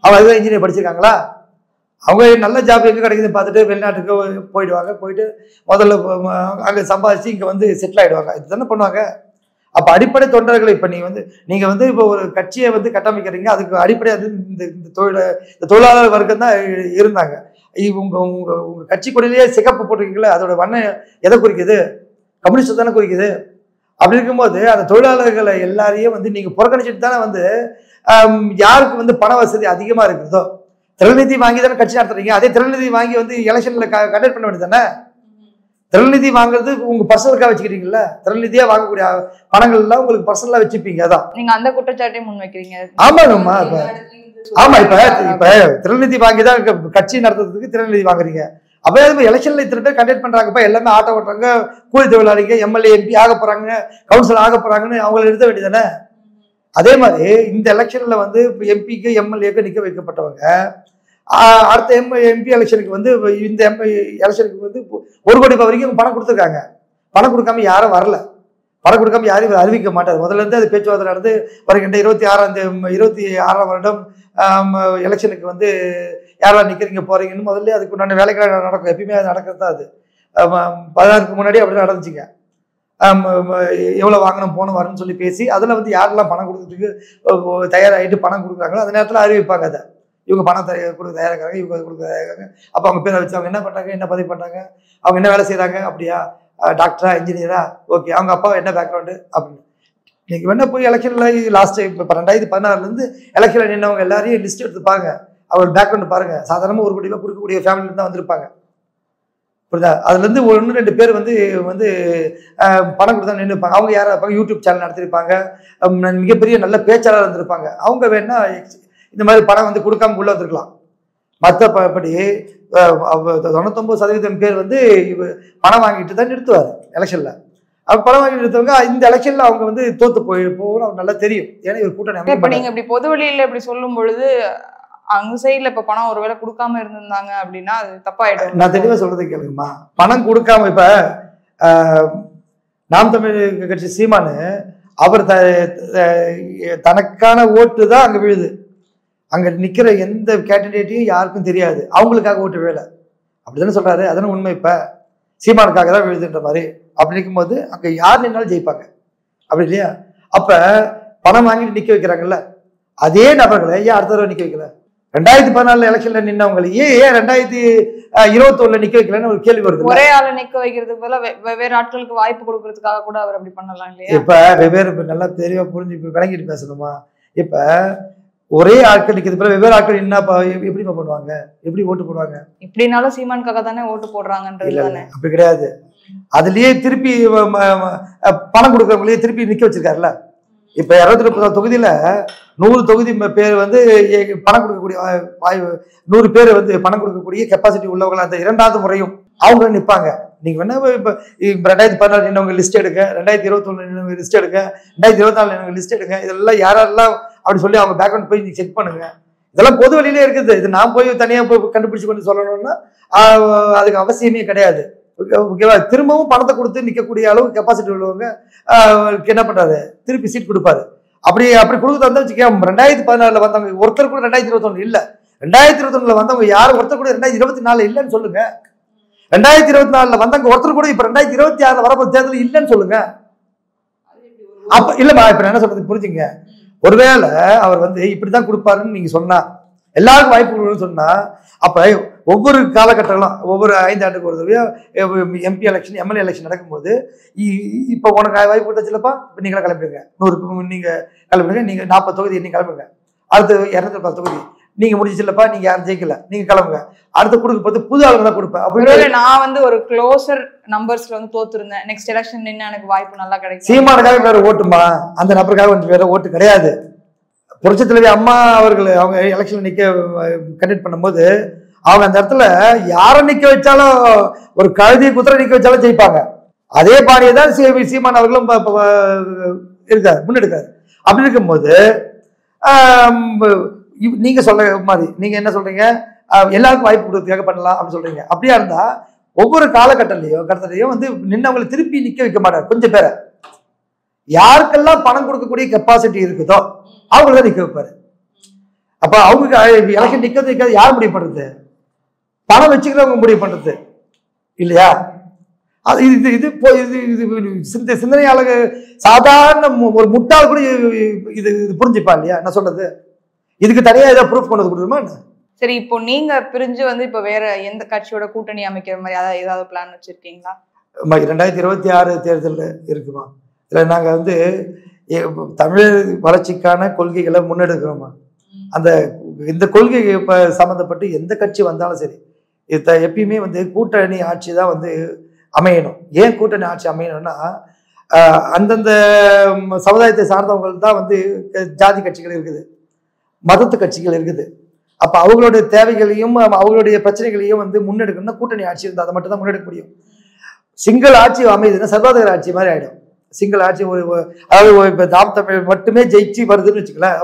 [SPEAKER 2] அவங்க அதுதான் இன்ஜினியர் படிச்சிருக்காங்களா? அவங்க நல்ல ஜாப் எங்கே கிடைக்குதுன்னு பார்த்துட்டு வெளிநாட்டுக்கு போயிடுவாங்க. போயிட்டு முதல்ல அங்கே சம்பாதிச்சு இங்கே வந்து செட்டில் ஆகிடுவாங்க. இதுதானே பண்ணுவாங்க. அப்போ அடிப்படை தொண்டர்கள் இப்போ நீங்கள் வந்து இப்போ ஒரு கட்சியை வந்து கட்டமைக்கிறீங்க, அதுக்கு அடிப்படையாக இந்த தொழிலாளர் வர்க்கம் தான் இருந்தாங்க. உங்கள் கட்சி கொடியிலேயே சிகப்பு போட்டிருக்கீங்களே, அதோட வண்ணம் எதை குறிக்குது? கம்யூனிஸ்ட் தானே குறிக்குது. அப்படி இருக்கும்போது அந்த தொழிலாளர்களை எல்லாரையும் வந்து நீங்கள் புறக்கணிச்சுட்டு தானே வந்து யாருக்கு வந்து பண வசதி அதிகமாக இருக்குதோ திரள்நிதி வாங்கி தானே கட்சி நடத்துறீங்க. அதே திரள்நிதி வாங்கி வந்து எலெக்ஷன்ல கண்டக்ட் பண்ண வேண்டியது தானே. திரள்நிதி வாங்குறது உங்க பர்சனலுக்காக வச்சுக்கிறீங்கல்ல, திரள்நிதியா வாங்கக்கூடிய பணங்கள் எல்லாம் உங்களுக்கு பர்சனலா வச்சுப்பீங்க. அதான்
[SPEAKER 1] நீங்க அந்த குற்றச்சாட்டையும் முன் வைக்கிறீங்க.
[SPEAKER 2] ஆமாங்கம்மா. ஆமா இப்ப திரள்நிதி வாங்கி தான் கட்சி நடத்துறதுக்கு திரள்நிதி வாங்குறீங்க. அப்ப எலெக்ஷன்ல இத்தனை பேர் கண்டக்ட் பண்றாங்கப்பா, எல்லாமே ஆட்டோ ஓட்டுறாங்க, கூலி தொழிலாளிங்க, எம்எல்ஏ எம்பி ஆக போறாங்க, கவுன்சிலர் ஆக போறாங்கன்னு அவங்களை நிறுத்த வேண்டியதானே. அதே மாதிரி இந்த எலெக்ஷன்ல வந்து எம்பிக்கு எம்எல்ஏக்கு நிக்க வைக்கப்பட்டவங்க அடுத்த எம்பி எலெக்ஷனுக்கு வந்து இந்த எலெக்ஷனுக்கு வந்து 1 கோடி ரூபாய் வரைக்கும் பணம் கொடுத்துருக்காங்க. பணம் கொடுக்காம யாரும் வரல, பணம் கொடுக்காம யாரும் அறிவிக்க மாட்டார். முதல்ல இருந்து அது பேச்சுவார்த்தை நடந்து வருகின்ற 26ஆம் வருடம் எலெக்ஷனுக்கு வந்து யாரெல்லாம் நிற்கிறீங்க போறீங்கன்னு முதல்ல அதுக்கு உண்டான வேலைகள் நடக்கும். எப்பயுமே அது நடக்கிறது தான். அது 16க்கு முன்னாடி அப்படி நடந்துச்சுங்க. எவ்வளோ வாங்கணும் போகணும் வரணும்னு சொல்லி பேசி அதில் வந்து யாரெல்லாம் பணம் கொடுக்கறதுக்கு தயாராகிட்டு பணம் கொடுக்குறாங்களோ அந்த நேரத்தில் அறிவிப்பாங்க. அதை இவங்க பணம் கொடுக்க தயாராகிறாங்க, இவங்க கொடுக்க தயாராகிறாங்க. அப்போ அவங்க பேரை வச்சு அவங்க என்ன பண்ணுறாங்க, என்ன பதவி பண்ணுறாங்க, அவங்க என்ன வேலை செய்கிறாங்க, அப்படியா டாக்டரா இன்ஜினியரா, ஓகே அவங்க அப்பா என்ன பேக்ரவுண்டு அப்படின்னு. நீங்கள் வேணா போய் எலெக்ஷனில் லாஸ்ட் இப்போ 2016 எலெக்ஷனில் நின்றவங்க எல்லாரையும் லிஸ்ட் எடுத்து பாருங்க, அவங்க பேக்ரவுண்டு பாருங்க. சாதாரணமாக 1 கோடி ரூபாய் கொடுக்கக்கூடிய ஃபேமிலியில தான் வந்திருப்பாங்க. புரியுதா? அதுலேருந்து 1-2 பேர் வந்து பணம் கொடுத்தா நின்றுப்பாங்க. அவங்க யாராக இருப்பாங்க, யூடியூப் சேனல் நடத்திருப்பாங்க, மிகப்பெரிய நல்ல பேச்சாளர் இருந்திருப்பாங்க. அவங்க வேணா இந்த மாதிரி பணம் வந்து கொடுக்காம உள்ள வந்திருக்கலாம். மற்றபடி 99% பேர் வந்து பணம் வாங்கிட்டு தான் நிறுத்துவார் எலெக்ஷன்ல. அவங்க பணம் வாங்கி நிறுத்தவங்க இந்த எலெக்ஷன்ல அவங்க வந்து தோத்து போகணும் அவங்க நல்லா தெரியும். ஏன்னா இவர் கூட்டணி
[SPEAKER 1] இப்ப நீங்க இப்படி பொது வெளியில இப்படி சொல்லும் பொழுது அங்க சைட்ல இப்ப பணம் ஒருவேளை கொடுக்காம இருந்திருந்தாங்க அப்படின்னா அது தப்பாயிடும்.
[SPEAKER 2] நான் தெளிவா சொல்றது கேளுங்கம்மா. பணம் கொடுக்காம இப்ப நாம் தமிழ் கட்சி சீமானு அவர் தனக்கான ஓட்டு தான் அங்க விழுது. அங்க நிக்கிற எந்த கேண்டிடேட்டையும் யாருக்கும் தெரியாது, அவங்களுக்காக ஓட்டு விழல. அப்படிதானே சொல்றாரு, அதான உண்மை. இப்ப சீமானுக்காக தான் விழுதுன்ற மாதிரி. அப்படி இருக்கும்போது அங்க யார் நின்னாலும் ஜெயிப்பாங்க, அப்படி இல்லையா? அப்ப பணம் வாங்கிட்டு நிக்க வைக்கிறாங்கல்ல, அதே நபர்களை ஏன் அடுத்த தடவை நிக்க வைக்கல? 2014 எலெக்ஷன்ல நின்னவங்களையே ஏன் 2021 நிக்க வைக்கலன்னு ஒரு கேள்வி வருது.
[SPEAKER 1] ஒரே ஆளை நிக்க வைக்கிறதுக்கு போல வெவ்வேறு ஆட்களுக்கு வாய்ப்பு கொடுக்கறதுக்காக கூட அவர் அப்படி பண்ணலாம் இல்லையா?
[SPEAKER 2] இப்ப வெவ்வேறு நல்லா தெளிவா புரிஞ்சு விளங்கிட்டு பேசணுமா? இப்ப ஒரே ஆட்கள் நிக்கிறது போல வெவ்வேறு ஆட்கள் என்ன எப்படி பண்ணுவாங்க, எப்படி ஓட்டு போடுவாங்க?
[SPEAKER 1] இப்படினாலும் சீமானுக்காக தானே ஓட்டு போடுறாங்கன்றது தானே.
[SPEAKER 2] அப்படி கிடையாது. அதுலயே திருப்பி பணம் கொடுக்கறவங்களையே திருப்பி நிக்க வச்சிருக்காருல்ல. இப்ப 230 தொகுதியில 100 தொகுதி பேர் வந்து பணம் கொடுக்கக்கூடிய 100 பேர் வந்து பணம் கொடுக்கக்கூடிய கெப்பாசிட்டி உள்ளவங்க அந்த 2வது முறையும் அவங்க நிற்பாங்க. நீங்க வேணா இப்ப 2014 நின்றவங்க லிஸ்ட் எடுங்க, 2021 நின்றவங்க லிஸ்ட் எடுங்க, 2024 நின்றவங்க லிஸ்ட் எடுங்க. இதெல்லாம் யாரெல்லாம் அப்படி சொல்லி அவங்க பேக்ரவுண்ட் போய் நீங்க செக் பண்ணுங்க. இதெல்லாம் பொது வழியிலே இருக்குது. இது நான் போய் தனியா போய் கண்டுபிடிச்சு கொண்டு சொல்லணும்னா அதுக்கு அவசியமே கிடையாது. ஓகேவா? திரும்பவும் பணத்தை கொடுத்து நிற்கக்கூடிய அளவுக்கு கெப்பாசிட்டி உள்ளவங்க என்ன பண்றாரு, திருப்பி சீட் கொடுப்பாரு. அப்படி கொடுக்குறது வந்து வச்சுக்க, 2016 வந்தவங்க ஒருத்தர் கூட 2021 இல்ல. 2021 வந்தவங்க யாரும் ஒருத்தர் கூட 2024 இல்லைன்னு சொல்லுங்க. 2024 வந்தவங்க ஒருத்தர் கூட இப்ப 2026 வரப்போ தேர்தல் இல்லைன்னு சொல்லுங்க. அப்ப இல்லம்மா, இப்ப என்ன சொல்றது புரிஞ்சுங்க. ஒருவேளை அவர் வந்து இப்படிதான் கொடுப்பாருன்னு நீங்க சொன்னா, எல்லாருக்கும் வாய்ப்பு கொடுக்கணும்னு சொன்னா, அப்ப ஒவ்வொரு காலகட்டங்களும் ஒவ்வொரு 5 ஆண்டுக்கு ஒரு தடவையோ எம்பி எலெக்ஷன் எம்எல்ஏ எலெக்ஷன் நடக்கும்போது இப்ப உனக்கு வாய்ப்பு கொடுத்தாச்சுலப்பா, இப்ப நீங்களா கிளம்பிடுங்க, 100 நீங்க கிளம்பிடுங்க, நீங்க 40 தொகுதி நீங்க கிளம்புங்க, அடுத்து 210 தொகுதி நீங்க முடிச்சில்லப்பா, நீங்க யாரும் ஜெயிக்கல, நீங்க கிளம்புங்க, அடுத்து கொடுக்க போது புது ஆளுங்க தான் கொடுப்பேன். அப்படி
[SPEAKER 1] நான் வந்து ஒரு க்ளோசர் நம்பர்ஸ்ல வந்து தோத்துருந்தேன், நெக்ஸ்ட் எலெக்ஷன் நின்று எனக்கு வாய்ப்பு நல்லா கிடைக்கும்.
[SPEAKER 2] சீமானுக்காக வேற ஓட்டுமா, அந்த நபருக்காக வந்து வேற ஓட்டு கிடையாது. புரட்சித் தலைவி அம்மா அவர்கள் அவங்க எலெக்ஷன் நிக்க கண்டக்ட் பண்ணும்போது அவங்க அந்த இடத்துல யாரை நிக்க வச்சாலும், ஒரு கழுதி குதிரை நிக்க வச்சாலும் ஜெயிப்பாங்க. அதே பாணியை தான் சீமான் அவர்களும் இருக்காரு, முன்னெடுக்காரு. அப்படி இருக்கும்போது நீங்க சொல்ற மாதிரி நீங்க என்ன சொல்றீங்க, எல்லாருக்கும் வாய்ப்பு கொடுக்கறதுக்காக பண்ணலாம் அப்படின்னு சொல்றீங்க. அப்படியா இருந்தா ஒவ்வொரு காலகட்டத்திலையும் வந்து நின்னவங்களை திருப்பி நிக்க வைக்க மாட்டார். கொஞ்சம் பேரை யாருக்கெல்லாம் பணம் கொடுக்கக்கூடிய கெப்பாசிட்டி இருக்குதோ அவங்களதான் நிக்க வைப்பாரு. அப்ப அவங்க எலெக்ஷன் நிக்கிறது நிக்காது யார் முடிவு பண்றது? பணம் வச்சுக்கிறவங்க முடிவு பண்றது இல்லையா? அது இது இது இது சிந்தனையாளர் சாதாரண ஒரு முட்டாள் கூட இது புரிஞ்சுப்பா இல்லையா? என்ன சொல்றது? இதுக்கு தனியா ஏதாவது ப்ரூஃப் கொண்டு கொடுக்குமா?
[SPEAKER 1] சரி, இப்போ நீங்க பிரிஞ்சு வந்து இப்ப வேற எந்த கட்சியோட கூட்டணி அமைக்கிற மாதிரி ஏதாவது பிளான் வச்சிருக்கீங்களா?
[SPEAKER 2] 2026 தேர்தல் இருக்குமா? இல்லை நாங்க வந்து தமிழ் வளர்ச்சிக்கான கொள்கைகளை முன்னெடுக்கிறோமா? அந்த இந்த கொள்கை சம்மந்தப்பட்டு எந்த கட்சி வந்தாலும் சரி, எப்பயுமே வந்து கூட்டணி ஆட்சி தான் வந்து அமையணும். ஏன் கூட்டணி ஆட்சி அமையணும்னா, அந்தந்த சமுதாயத்தை சார்ந்தவங்க தான் வந்து ஜாதி கட்சிகள் இருக்குது, மதத்து கட்சிகள் இருக்குது. அப்ப அவங்களுடைய தேவைகளையும் அவங்களுடைய பிரச்சனைகளையும் வந்து முன்னெடுக்கணும்னா கூட்டணி ஆட்சி இருந்தால் அதை மட்டும் தான் முன்னெடுக்க முடியும். சிங்கிள் ஆட்சி அமையுதுன்னா சர்வாதிகார ஆட்சி மாதிரி ஆயிடும். சிங்கிள் ஆட்சி அதாவது இப்ப நாம் தமிழ் மட்டுமே ஜெயிச்சு வருதுன்னு வச்சுக்கலாம்.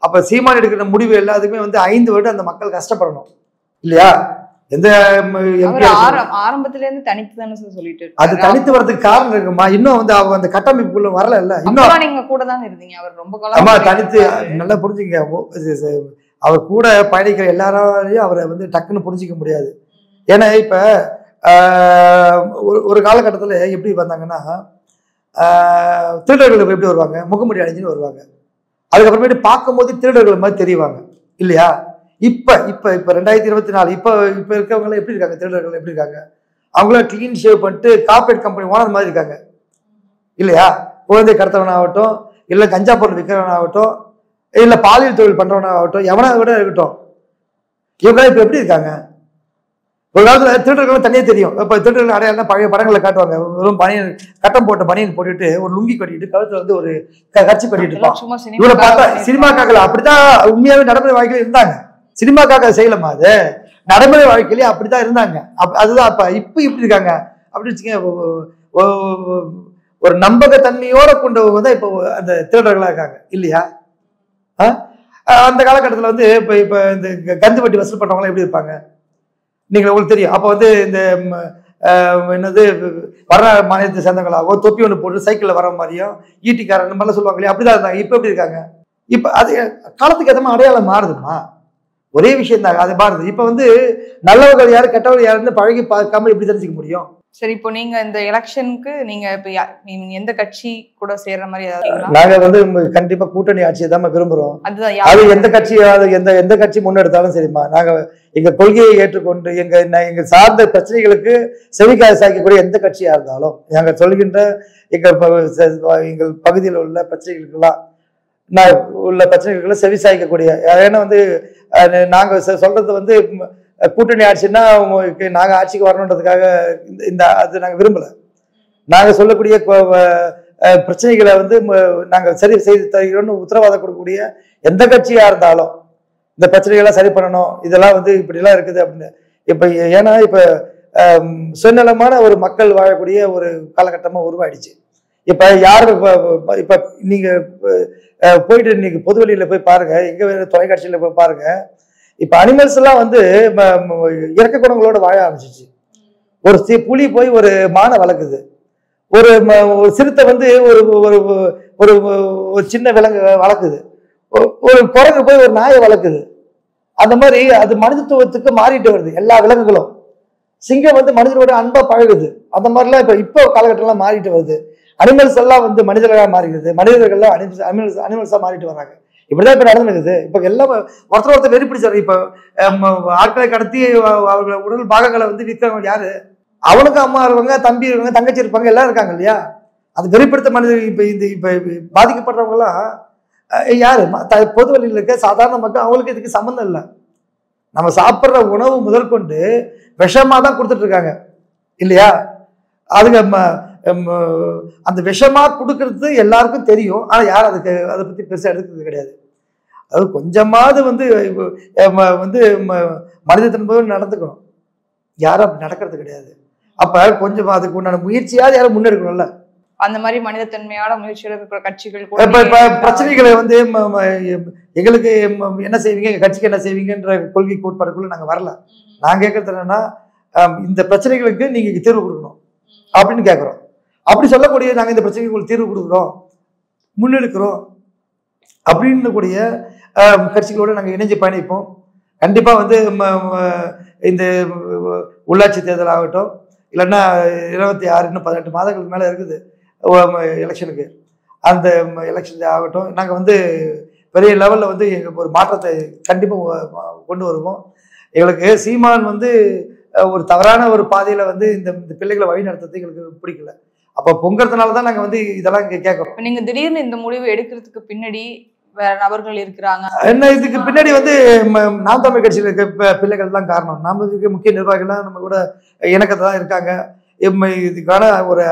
[SPEAKER 2] அப்ப சீமான் எடுக்கிற முடிவு எல்லாத்துக்குமே வந்து 5 வருடம் அந்த மக்கள் கஷ்டப்படணும் இல்லையா? எந்த
[SPEAKER 1] ஆரம்பத்துல இருந்து தனித்து தானே சொல்லிட்டு
[SPEAKER 2] அது தனித்து வர்றதுக்கு காரணம் இருக்குமா? இன்னும் வந்து அவங்க அந்த கட்டமைப்புக்குள்ள வரல இல்ல. இன்னும்
[SPEAKER 1] நீங்க கூட தான் இருந்தீங்க, அவர் ரொம்ப
[SPEAKER 2] ஆமா தனித்து நல்லா புரிஞ்சுங்க. அவர் கூட பயணிக்கிற எல்லாராலையும் அவரை வந்து டக்குன்னு புரிஞ்சிக்க முடியாது. ஏன்னா இப்ப ஒரு காலகட்டத்துல எப்படி வந்தாங்கன்னா, திருடர்கள் எப்படி வருவாங்க, முகமுடி அணிஞ்சுன்னு வருவாங்க. அதுக்கப்புறமேட்டு பார்க்கும்போது திருடர்கள் மாதிரி தெரிவாங்க இல்லையா? இப்ப 2024 இப்ப இருக்கவங்க எப்படி இருக்காங்க? திருடர்கள் எப்படி இருக்காங்க? அவங்கள கிளீன் ஷேவ் பண்ணிட்டு கார்பரேட் கம்பெனி ஓனர் மாதிரி இருக்காங்க இல்லையா? குழந்தை கடத்தவனாகட்டும், இல்ல கஞ்சா பொருள் விற்கிறவனாகட்டும், இல்ல பாலியல் தொழில் பண்றவனாகட்டும், எவனா விட இருக்கட்டும், இவங்க இப்ப எப்படி இருக்காங்க? ஒரு காலத்துல திருடர்கள் தனியே தெரியும். இப்ப திருடர்கள் அடையாளம் பழைய படங்களை காட்டுவாங்க. வெறும் பனியன் கட்டம் போட்ட பனியன் போட்டுட்டு ஒரு லுங்கி கட்டிட்டு கழுத்துல வந்து ஒரு கட்சி கட்டிட்டு இருப்பான். இவரை பார்த்தா சினிமாக்காக அப்படிதான் உண்மையாவே நடைமுறை வாழ்க்கையில இருந்தாங்க. சினிமாக்காக செய்யலாமா? அது நடைமுறை வாழ்க்கையிலேயே அப்படிதான் இருந்தாங்க. அதுதான் இப்ப இப்படி இருக்காங்க அப்படின்னு வச்சுக்க. ஒரு நம்பகத்தன்மையோட கொண்டவங்க தான் இப்போ அந்த திருடர்களா இருக்காங்க இல்லையா? அந்த காலகட்டத்தில் வந்து இப்ப இந்த கந்து வட்டி வசூல் பண்றவங்க எப்படி இருப்பாங்க நீங்க உங்களுக்கு தெரியும். அப்ப வந்து இந்த என்னது வர மாநிலத்தை சேர்ந்தவங்களாவோ தொப்பி ஒன்று போட்டு சைக்கிள்ல வர மாதிரியும் ஈட்டிக்காரன் மாதிரிலாம் சொல்லுவாங்க இல்லையா? அப்படிதான் இருந்தாங்க. இப்ப எப்படி இருக்காங்க? இப்ப அது காலத்துக்கு ஏற்ற அடையாளம் மாறுதுமா? ஒரே விஷயம் தான், அது மாறுது. இப்ப வந்து நல்லவர்கள் யாரு கெட்டவர்கள் யாருன்னு பழகி பார்க்காம எப்படி தெரிஞ்சுக்க முடியும்?
[SPEAKER 1] சரி, இப்போ நீங்க இந்த எலெக்ஷனுக்கு நீங்க இப்ப எந்த கட்சி கூட சேர்ற மாதிரி ஏதாவது?
[SPEAKER 2] நாங்க வந்து கண்டிப்பா கூட்டணி ஆட்சியை தான் விரும்புறோம். அது எந்த கட்சி எந்த கட்சி முன்னெடுத்தாலும் சரிம்மா, நாங்க எங்க கொள்கையை ஏற்றுக்கொண்டு எங்க சார்ந்த பிரச்சனைகளுக்கு செவிக்காய சாய்க்கக்கூடிய எந்த கட்சியா இருந்தாலும், நாங்க சொல்கின்ற எங்கள் பகுதியில் உள்ள பிரச்சனைகளுக்கெல்லாம் உள்ள பிரச்சனைகளுக்கெல்லாம் செவி சாய்க்கக்கூடிய, ஏன்னா வந்து நாங்க சொல்றது வந்து கூட்டணி ஆட்சின்னா நாங்க ஆட்சிக்கு வரணுன்றதுக்காக அது நாங்க விரும்பல. நாங்க சொல்லக்கூடிய பிரச்சனைகளை வந்து நாங்க சரி செய்து தருகிறோம்னு உத்தரவாதம் கொடுக்கக்கூடிய எந்த கட்சியா இருந்தாலும் இந்த பிரச்சனைகள்லாம் சரி பண்ணணும், இதெல்லாம் வந்து இப்படி எல்லாம் இருக்குது அப்படின்னு. இப்ப ஏன்னா இப்ப சுயநலமான ஒரு மக்கள் வாழக்கூடிய ஒரு காலகட்டமா உருவாயிடுச்சு. இப்ப யாரு இப்ப நீங்க போயிட்டு இன்னைக்கு பொதுவெளியில போய் பாருங்க, எங்க தொலைக்காட்சியில போய் பாருங்க. இப்ப அனிமல்ஸ் எல்லாம் வந்து இறக்க குணங்களோட வாழ ஆரம்பிச்சிச்சு. ஒரு புலி போய் ஒரு மானை வளர்க்குது, ஒரு சிறுத்தை வந்து ஒரு ஒரு ஒரு சின்ன விலங்கு வளர்க்குது, ஒரு குரங்கு போய் ஒரு நாயை வளர்க்குது. அந்த மாதிரி அது மனிதத்துவத்துக்கு மாறிட்டு வருது எல்லா விலங்குகளும். சிங்கம் வந்து மனிதனோட அன்பா பழகுது. அந்த மாதிரிலாம் இப்போ காலகட்டம்லாம் மாறிட்டு வருது. அனிமல்ஸ் எல்லாம் வந்து மனிதர்களாக மாறிடுது, மனிதர்கள்லாம் அனிமல்ஸா மாறிட்டு வர்றாங்க. இப்படிதான் இப்ப நடந்துருக்குது. இப்ப எல்லாம் ஒருத்தர் வெறி பிடிச்சாரு. இப்ப ஆட்களை கடத்தி அவர்கள் உடல் பாகங்களை வந்து விற்கிறவங்க யாரு? அவனுக்கு அம்மா இருப்பாங்க, தம்பி இருப்பாங்க, தங்கச்சி இருப்பாங்க, எல்லாம் இருக்காங்க இல்லையா? அது வெறிப்படுத்த மனிதர் இப்ப பாதிக்கப்படுறவங்க எல்லாம் யாரு? பொது வழியில் இருக்க சாதாரண மக்கள். அவங்களுக்கு இதுக்கு சம்மந்தம் இல்லை. நம்ம சாப்பிட்ற உணவு முதற்கொண்டு விஷமா தான் கொடுத்துட்டு இருக்காங்க இல்லையா? அதுக்கு அந்த விஷமா கொடுக்கறது எல்லாருக்கும் தெரியும். ஆனா யாரும் அதை பத்தி பெருசா எடுக்கிறது கிடையாது. அது கொஞ்சமாவது வந்து வந்து மனிதத்தன்மையோடு நடந்துக்கணும். யாரும் அப்படி நடக்கிறது கிடையாது. அப்ப கொஞ்சம் அதுக்கு உண்டான முயற்சியாவது யாரும் முன்னெடுக்கணும்ல.
[SPEAKER 1] அந்த மாதிரி மனிதத்தன்மையான முயற்சிகள் இருக்கிற கட்சிகள்
[SPEAKER 2] பிரச்சனைகளை வந்து எங்களுக்கு என்ன செய்வீங்க, எங்க கட்சிக்கு என்ன செய்வீங்கன்ற கொள்கை கோட்பாடுக்குள்ள நாங்க வரல. நான் கேட்கறது என்னன்னா, இந்த பிரச்சனைகளுக்கு நீங்க தீர்வு கொடுக்கணும் அப்படின்னு கேட்கிறோம். அப்படி சொல்லக்கூடிய நாங்க இந்த பிரச்சனைகளுக்கு தீர்வு கொடுக்குறோம், முன்னெடுக்கிறோம் அப்படின்னு கூடிய கட்சிகளோட நாங்க இணைஞ்சு பயணிப்போம். கண்டிப்பா வந்து இந்த உள்ளாட்சி தேர்தல் ஆகட்டும், இல்லைன்னா 26 இன்னும் 18 மாதங்களுக்கு மேல இருக்குது எலெக்ஷனுக்கு. அந்த எலெக்ஷன் ஆகட்டும், நாங்கள் வந்து பெரிய லெவலில் வந்து எங்களுக்கு ஒரு மாற்றத்தை கண்டிப்பாக கொண்டு வருவோம். எங்களுக்கு சீமான் வந்து ஒரு தவறான ஒரு பாதையில் வந்து இந்த பிள்ளைகளை வழி நடத்துறது எங்களுக்கு பிடிக்கல. அப்போ பொங்கறதுனால தான் நாங்கள் வந்து இதெல்லாம் இங்கே கேட்குறோம்.
[SPEAKER 1] நீங்கள் திடீர்னு இந்த முடிவு எடுக்கிறதுக்கு பின்னாடி வேற நபர்கள் இருக்கிறாங்க
[SPEAKER 2] என்ன? இதுக்கு பின்னாடி வந்து நாம் தமிழ் கட்சியில் இருக்க பிள்ளைகள் தான் காரணம். நம்ம இதுக்கு முக்கிய நிர்வாகிகள்லாம் நம்ம கூட இணக்கத்தை தான் இருக்காங்க. இதுக்கான ஒரு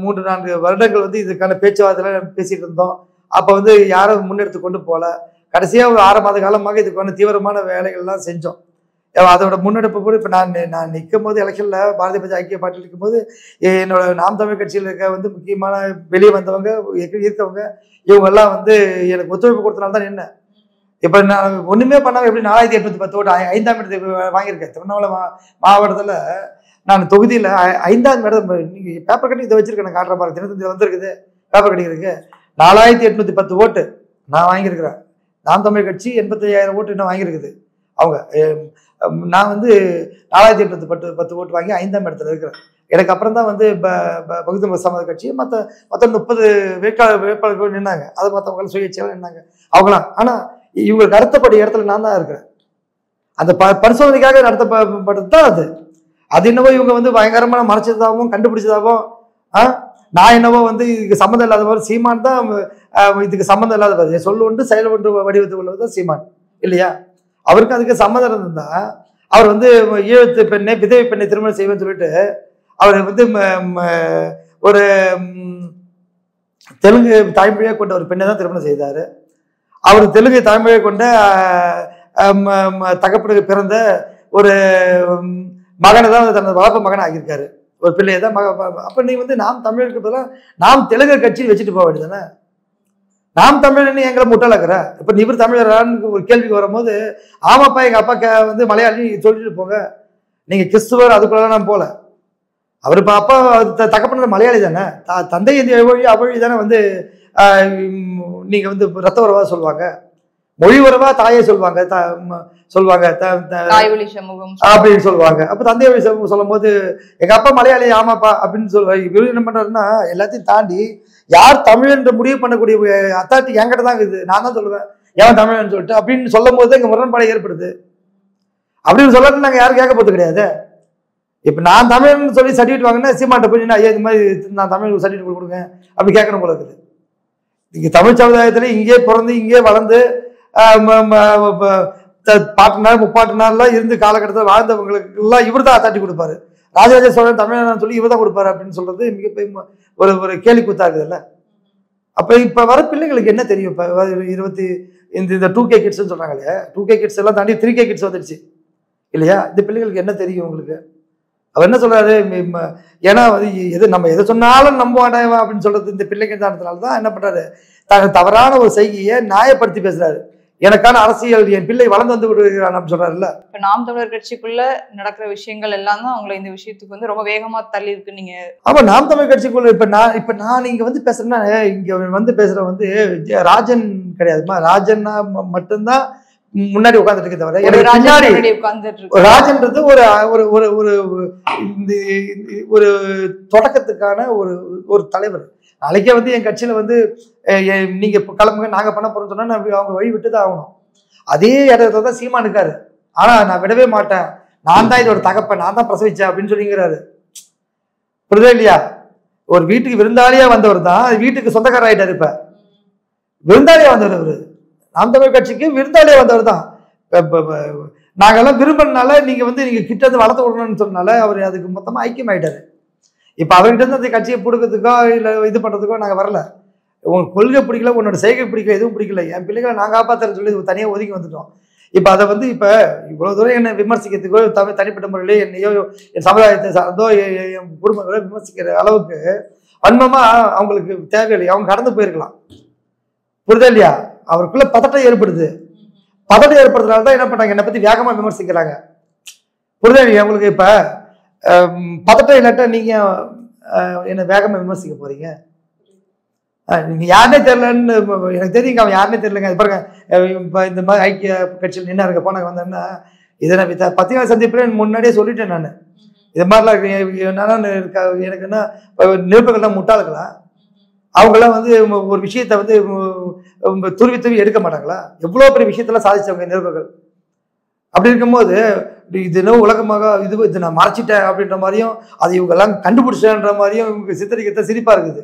[SPEAKER 2] 3-4 வருடங்கள் வந்து இதுக்கான பேச்சுவார்த்தையில பேசிட்டு இருந்தோம். அப்போ வந்து யாரும் முன்னெடுத்து கொண்டு போகல. கடைசியாக ஒரு 6 மாத காலமாக இதுக்கான தீவிரமான வேலைகள்லாம் செஞ்சோம். அதோட முன்னெடுப்பு கூட இப்போ நான் நிற்கும் போது எலெக்ஷனில் பாரதிய ஜனதா ஐக்கிய பார்ட்டியில் இருக்கும்போது என்னோட நாம் தமிழ் கட்சியில் இருக்க வந்து முக்கியமான வெளியே வந்தவங்க இருக்கவங்க இவங்கெல்லாம் வந்து எனக்கு ஒத்துழைப்பு கொடுத்தனால தான் நின்னேன். இப்போ நான் ஒன்றுமே பண்ணாமல் எப்படி 4810 ஓட்டு 5ஆம் இடத்துக்கு வாங்கியிருக்கேன். திருவண்ணாமலை மாவட்டத்தில் நான் தொகுதியில் 5ஆம் இடம். நீங்கள் பேப்பர் கட்டி இதை வச்சிருக்கேன், நான் காட்டுற மாதிரி தினத்தந்தி வந்திருக்குது பேப்பர் கட்டிக்கிறதுக்கு. 4810 ஓட்டு நான் வாங்கியிருக்கிறேன். நாம் தமிழ் கட்சி 85,000 ஓட்டு இன்னும் வாங்கியிருக்குது அவங்க. நான் வந்து 4810 ஓட்டு வாங்கி 5ஆம் இடத்துல இருக்கிறேன். எனக்கு அப்புறம் தான் வந்து பகுஜன் சமாஜ் கட்சி மற்ற 30 வேட்பாளர்கள் நின்னாங்க. அது மற்றவங்க சுயேட்சையாக நின்னாங்க அவங்களாம். ஆனால் இவங்களுக்கு அடுத்தபடி இடத்துல நான் தான் இருக்கிறேன். அந்த பரிசோதனைக்காக நடத்தப்பட்டது தான் அது. அது என்னவோ இவங்க வந்து பயங்கரமான மறைச்சதாகவும் கண்டுபிடிச்சதாகவும், நான் என்னவோ வந்து இதுக்கு சம்மந்தம் இல்லாதவர் சீமான் தான் இதுக்கு சம்மந்தம் இல்லாதவர். சொல்ல ஒன்று செயல் ஒன்று வடிவத்தில் உள்ளவர் தான் சீமான் இல்லையா? அவருக்கு அதுக்கு சம்மந்தம் இருந்தா அவர் வந்து ஈழத்து பெண்ணை விதவை பெண்ணை திருமணம் செய்வேன்னு சொல்லிட்டு அவர் வந்து ஒரு தெலுங்கு தாய்மொழியை கொண்ட ஒரு பெண்ணை தான் திருமணம் செய்தார். அவர் தெலுங்கு தாய்மொழியை கொண்ட தகப்பனுக்கு பிறந்த ஒரு மகனை தான் தனது வளர்ப்பு மகனை ஆகியிருக்காரு. ஒரு பிள்ளையை தான் அப்போ நீ வந்து நாம் தமிழருக்கு பதிலாக நாம் தெலுங்கு கட்சியில் வச்சுட்டு போக வேண்டியதானே? நாம் தமிழன்னு எங்களை முட்டாளாக்குற. இப்போ இவர் தமிழரான்னு ஒரு கேள்விக்கு வரும்போது, ஆமாப்பா எங்கள் அப்பா வந்து மலையாளி சொல்லிட்டு போங்க, நீங்கள் கிறிஸ்துவர் அதுக்குள்ள நான் போகல. அவர் இப்போ அப்பா தகப்பன மலையாளி தானே, தந்தை இந்த அவ்வழி தானே வந்து நீங்கள் வந்து ரத்த உறவா சொல்லுவாங்க, மொழி உறவா தாயை சொல்லுவாங்க அப்படின்னு சொல்லுவாங்க. அப்போ தந்தை வழி சமூகம் சொல்லும் போது எங்கள் அப்பா மலையாளி ஆமாப்பா அப்படின்னு சொல்லுவாங்க. இவர் என்ன பண்ணுறாருன்னா எல்லாத்தையும் தாண்டி யார் தமிழ் என்று முடிவு பண்ணக்கூடிய அத்தாரிட்டி என்கிட்ட தான் இருக்குது. நான் தான் சொல்லுவேன் ஏன் தமிழ்னு சொல்லிட்டு அப்படின்னு சொல்லும் போது எங்கள் முரண்பாடு ஏற்படுது. அப்படின்னு சொல்லட்டு நாங்கள் யாரும் கேட்க போகிறது கிடையாது. இப்போ நான் தமிழ்னு சொல்லி சர்டிஃபிகேட் வாங்கினா சீமாட்ட போய் ஐயா இது மாதிரி நான் தமிழ் சர்டிஃபிகேட் கொடுங்க அப்படி கேட்கணும் போல இருக்குது. இங்கே தமிழ் சமுதாயத்தில் இங்கே பிறந்து இங்கே வளர்ந்து பாட்டினார் முப்பாட்டினார்லாம் இருந்து காலகட்டத்தில் வாழ்ந்தவங்களுக்கெல்லாம் இவர் தான் அத்தாட்டி கொடுப்பாரு. ராஜராஜ சோழன் தமிழன் சொல்லி இவர் தான் கொடுப்பாரு அப்படின்னு சொல்றது மிகப்பெரிய ஒரு கேலி கூத்தா இருக்குதுல்ல. அப்போ இப்போ வர பிள்ளைங்களுக்கு என்ன தெரியும்? இப்போ இந்த 2K கிட்ஸ்ன்னு சொல்றாங்க இல்லையா, 2K கிட்ஸ் எல்லாம் தாண்டி 3K கிட்ஸ் வந்துடுச்சு இல்லையா? இந்த பிள்ளைகளுக்கு என்ன தெரியும் உங்களுக்கு? அவர் என்ன சொல்றாரு, ஏன்னா எது நம்ம எதை சொன்னாலும் நம்புவானவா அப்படின்னு சொல்றது இந்த பிள்ளைங்க தான் என்ன பண்றாரு, தவறான ஒரு செய்தியை நியாயப்படுத்தி பேசுறாரு. எனக்கான அரசியல் என் பிள்ளை வளர்ந்து வந்து விடுகிறான் அப்படின்னு சொல்றாருல்ல.
[SPEAKER 1] இப்ப நாம் தமிழர் கட்சிக்குள்ள நடக்கிற விஷயங்கள் எல்லாம் தான் உங்களை இந்த விஷயத்துக்கு வந்து ரொம்ப வேகமா தள்ளி இருக்கு. நீங்க
[SPEAKER 2] ஆமா, நாம் தமிழர் கட்சிக்குள்ள இப்ப நான் இங்க வந்து பேசுறேன்னா, இங்க வந்து பேசுற வந்து ராஜன் கிடையாதுமா. ராஜன்னா மட்டும்தான் முன்னாடி உட்கார்ந்துட்டு இருக்க தவிர ராஜன்றது ஒரு ஒரு ஒரு ஒரு ஒரு தொடக்கத்துக்கான ஒரு ஒரு தலைவர். நாளைக்கே வந்து என் கட்சியில வந்து நீங்க கிளம்புங்க நாங்க பண்ண போறோம்னு சொன்னா அவங்க வழி விட்டுதான் ஆகணும். அதே இடத்துல தான் சீமான் இருக்காரு. ஆனா நான் விடவே மாட்டேன், நான் தான் இதோட தகப்பன், நான் தான் பிரசவிச்சேன் அப்படின்னு சொல்லிங்கிறாரு. புரியுதா இல்லையா? ஒரு வீட்டுக்கு விருந்தாளியா வந்தவர் தான் வீட்டுக்கு சொந்தக்காரர் ஆயிட்டாரு. இப்ப விருந்தாளியா வந்தவர் அவரு, நாம் தமிழ் கட்சிக்கு விருந்தாளியா வந்தவர் தான். நாங்கெல்லாம் விரும்பினால நீங்க வந்து நீங்க கிட்ட இருந்து வளர்த்து விடணும்னு சொன்னால அவர் அதுக்கு மொத்தமா ஐக்கியம் ஆயிட்டாரு. இப்ப அவர்கிட்ட இருந்து அந்த கட்சியை பிடிக்கிறதுக்கோ இல்ல இது பண்றதுக்கோ நாங்க வரல. உங்களுக்கு கொள்கை பிடிக்கல, உன்னோட செய்கை பிடிக்கல, எதுவும் பிடிக்கல, என் பிள்ளைகளை நான் காப்பாத்துறேன்னு சொல்லி தனியா ஒதுக்கி வந்துட்டோம். இப்ப அதை வந்து இப்ப இவ்வளவு தூரம் என்னை விமர்சிக்கிறதுக்கோ தனிப்பட்ட முறையிலே என்னையோ என் சமுதாயத்தை சார்ந்தோ என் குடும்பங்களோ விமர்சிக்கிற அளவுக்கு வன்மமா அவங்களுக்கு தேவையில்லை. அவங்க கடந்து போயிருக்கலாம். புரியுதா இல்லையா? அவருக்குள்ள பதட்டம் ஏற்படுது. பதட்டம் ஏற்படுறதுனால தான் என்ன பண்ணாங்க, என்னை பத்தி வேகமா விமர்சிக்கிறாங்க. புரியுதா இல்லையா? உங்களுக்கு இப்ப பதட்டம் இல்லாட்டா நீங்க என்ன வேகமா விமர்சிக்க போறீங்க? நீங்க யாருனே தெரியலன்னு எனக்கு தெரியுங்க. அவன் யாருனே தெரியலங்க. பாருங்க, இப்ப இந்த மாதிரி ஐக்கிய கட்சியில் நின்று இருக்க போனாங்க வந்தேன்னா இதை நான் பத்திரிகை சந்திப்புல முன்னாடியே சொல்லிட்டேன். நான் இது மாதிரிலாம் எனக்கு என்ன நிருபர்கள்லாம் முட்டாளுங்களா? அவங்களாம் வந்து ஒரு விஷயத்த வந்து துருவி எடுக்க மாட்டாங்களா? எவ்வளோ பெரிய விஷயத்தெல்லாம் சாதிச்சவங்க நிருபர்கள். அப்படி இருக்கும்போது இது என்ன உலகமாக இது நான் மறைச்சிட்டேன் அப்படின்ற மாதிரியும் அதை இவங்க எல்லாம் கண்டுபிடிச்சேன்ற மாதிரியும் இவங்க சித்தரிக்கிறத சிரிப்பா இருக்குது.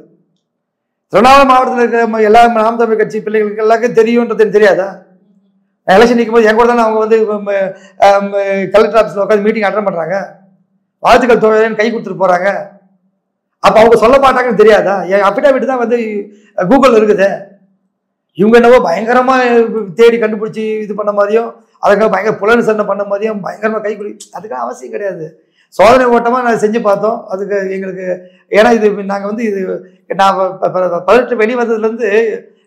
[SPEAKER 2] திருவண்ணாமலை மாவட்டத்தில் இருக்கிற எல்லா நாம் தமிழ் கட்சி பிள்ளைகளுக்கு எல்லாருக்கும் தெரியும்ன்றது தெரியாதா? எலெக்ஷன் நிற்கும் போது என் கூட தானே அவங்க வந்து கலெக்டர் ஆஃபீஸில் உட்காந்து மீட்டிங் அட்டன் பண்ணுறாங்க, வாழ்த்துக்கள் தோழர்னு கை கொடுத்துட்டு போகிறாங்க. அப்போ அவங்க சொல்ல மாட்டாங்கன்னு தெரியாதா? என் அஃபிடாவிட் தான் வந்து கூகுள் இருக்குது. இவங்க என்னவோ பயங்கரமாக தேடி கண்டுபிடிச்சி இது பண்ண மாதிரியும் அதுக்காக பயங்கர புலன் சண்டை பண்ண மாதிரியும் பயங்கரமாக கைக்குடி, அதுக்காக அவசியம் கிடையாது. சோதனை ஓட்டமாக நான் செஞ்சு பார்த்தோம். அதுக்கு எங்களுக்கு ஏன்னா இது நாங்கள் வந்து இது நான் 18 வெளியே வந்ததுலேருந்து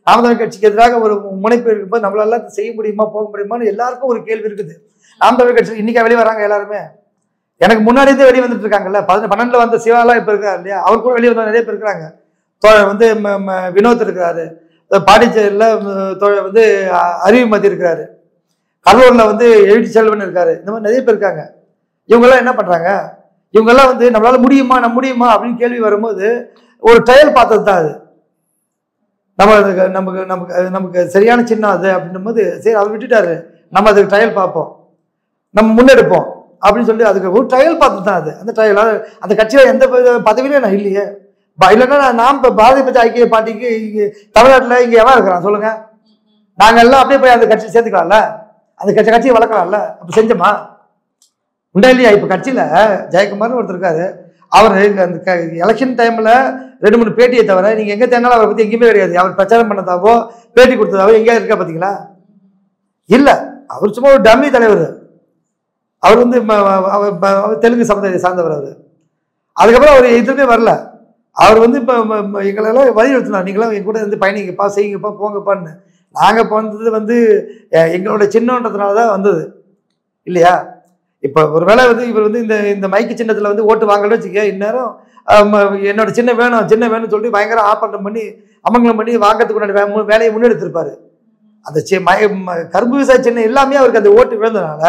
[SPEAKER 2] நாம் தமிழ் கட்சிக்கு எதிராக ஒரு முனைப்பு இருக்கும்போது நம்மளால செய்ய முடியுமா போக முடியுமான்னு எல்லாருக்கும் ஒரு கேள்வி இருக்குது. நாம் தமிழ் கட்சி இன்னைக்கா வெளியே வராங்க எல்லாருமே. எனக்கு முன்னாடியே வெளியே வந்துட்டு இருக்காங்கல்ல. 12 வந்த சிவாலாம் இப்போ இருக்காரு இல்லையா? அவர் கூட வெளியே வந்த நிறைய பேர் இருக்கிறாங்க. தோழர் வந்து வினோத் இருக்கிறாரு, பாண்டிச்சேரியில் தோழர் வந்து அறிவுமதி இருக்கிறாரு, கடலூர்ல வந்து எழுதி செல்வன் இருக்காரு. இந்த மாதிரி நிறைய பேர் இருக்காங்க. இவங்கெல்லாம் என்ன பண்றாங்க, இவங்கெல்லாம் வந்து நம்மளால முடியுமா முடியுமா அப்படின்னு கேள்வி வரும்போது ஒரு ட்ரையல் பார்த்தது தான் அது. நமக்கு நமக்கு நமக்கு சரியான சின்னம் அது அப்படின்னும் போது சரி அவர் விட்டுட்டாரு, நம்ம அதுக்கு ட்ரையல் பார்ப்போம், நம்ம முன்னெடுப்போம் அப்படின்னு சொல்லி அதுக்கு ஒரு ட்ரையல் பார்த்து தான் அது. அந்த ட்ரையல் அந்த கட்சியில எந்த பதவியிலும் நான் இல்லையே. இல்லைன்னா நாம் இப்போ பாரதிய ஜனதா ஐக்கிய பார்ட்டிக்கு தமிழ்நாட்டில் இங்கே எவன் இருக்கிறான் சொல்லுங்க? நாங்கள் எல்லாம் அப்படியே போய் அந்த கட்சியை சேர்த்துக்கலாம்ல, அந்த கட்சியை வளர்க்கலாம்ல. அப்போ செஞ்சோமா? உண்டா இல்லையா? இப்போ கட்சியில் ஜெயக்குமார்னு ஒருத்தர் இருக்காரு. அவர் அந்த எலெக்ஷன் டைமில் 2-3 பேட்டியை தவிர நீங்கள் எங்கே தேர்னாலும் அவரை பற்றி எங்கேயுமே கிடையாது. அவர் பிரச்சாரம் பண்ணதாவோ பேட்டி கொடுத்ததாவோ எங்கேயாவது இருக்கா பார்த்தீங்களா? இல்லை. அவர் சும்மா ஒரு டம்மி தலைவர். அவர் வந்து தெலுங்கு சமுதாயத்தை சார்ந்தவர். அவர் அதுக்கப்புறம் அவர் எதுவுமே வரல. அவர் வந்து இப்போ எங்களெல்லாம் வலியுறுத்தினார், நீங்களாம் என் கூட வந்து பயணிங்கப்பா, செய்யுங்கப்பா, போங்கப்பான்னு. நாங்கள் போனது வந்து எங்களோட சின்னன்றதுனால தான் வந்தது இல்லையா? இப்போ ஒரு வேளை வந்து இவர் வந்து இந்த மைக்கு சின்னத்தில் வந்து ஓட்டு வாங்கலன்னு வச்சுக்க, இந்நேரம் என்னோட சின்ன வேணும்னு சொல்லிட்டு பயங்கர ஆப்பண்டம் பண்ணி அமங்கலம் பண்ணி வாங்கிறதுக்கு வேலையை முன்னெடுத்திருப்பாரு. அந்த கரும்பு விவசாய சின்னம் எல்லாமே அவருக்கு அந்த ஓட்டு விழுந்ததுனால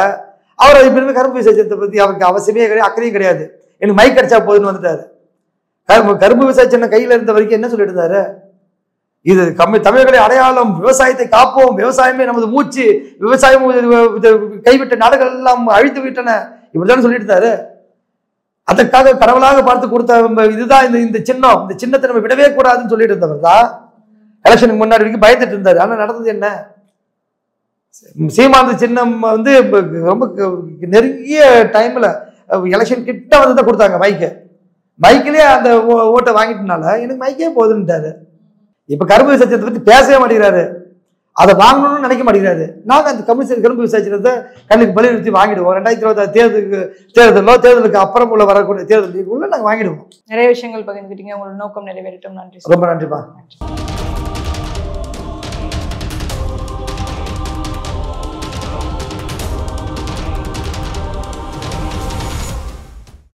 [SPEAKER 2] அவர் அது பிறகு கரும்பு விவசாய சின்னத்தை பற்றி அவருக்கு அவசியமே கிடையாது, அக்கறையும் கிடையாது. எனக்கு மைக் அடிச்சா போதுன்னு வந்துட்டாரு. கரும்பு விவசாய சின்னம் கையில் இருந்த வரைக்கும் என்ன சொல்லிட்டு இருந்தாரு, இது தமிழர்களை அடையாளம், விவசாயத்தை காப்போம், விவசாயமே நமது மூச்சு, விவசாயம் கைவிட்ட நாடுகள் எல்லாம் அழித்து விட்டன, இப்படிதான் சொல்லிட்டு இருந்தாரு. அதற்காக கடவுளாக பார்த்து கொடுத்த இதுதான் இந்த சின்னம், இந்த சின்னத்தை நம்ம விடவே கூடாதுன்னு சொல்லிட்டு இருந்தவர் தான் எலெக்ஷனுக்கு முன்னாடி வரைக்கும் பயந்துட்டு இருந்தாரு. ஆனா நடந்தது என்ன? சீமாந்த சின்னம் வந்து ரொம்ப நெருங்கிய டைம்ல எலெக்ஷன் கிட்ட வந்து தான் கொடுத்தாங்க மைக்கிலே அந்த ஓட்டை வாங்கிட்டனால எனக்கு மைக்கே போதுன்ட்டாரு. இப்ப கரும்பு விவசாயத்தை பத்தி பேசவே மாட்டேங்கிறாரு. அதை வாங்கணும்னு நினைக்க மாட்டேங்கிறாரு. நாங்கள் அந்த கமிஷன் கரும்பு விசாரிச்சதை கண்ணுக்கு வலியுறுத்தி வாங்கிடுவோம். 2026 தேர்தலுக்கு அப்புறம் உள்ள வரக்கூடிய தேர்தலுக்குள்ள நாங்கள் வாங்கிடுவோம்.
[SPEAKER 1] நிறைய விஷயங்கள் பகிர்ந்துக்கிட்டீங்க. உங்களோட நோக்கம் நிறைவேறட்டும். நன்றி.
[SPEAKER 2] ரொம்ப நன்றிப்பா.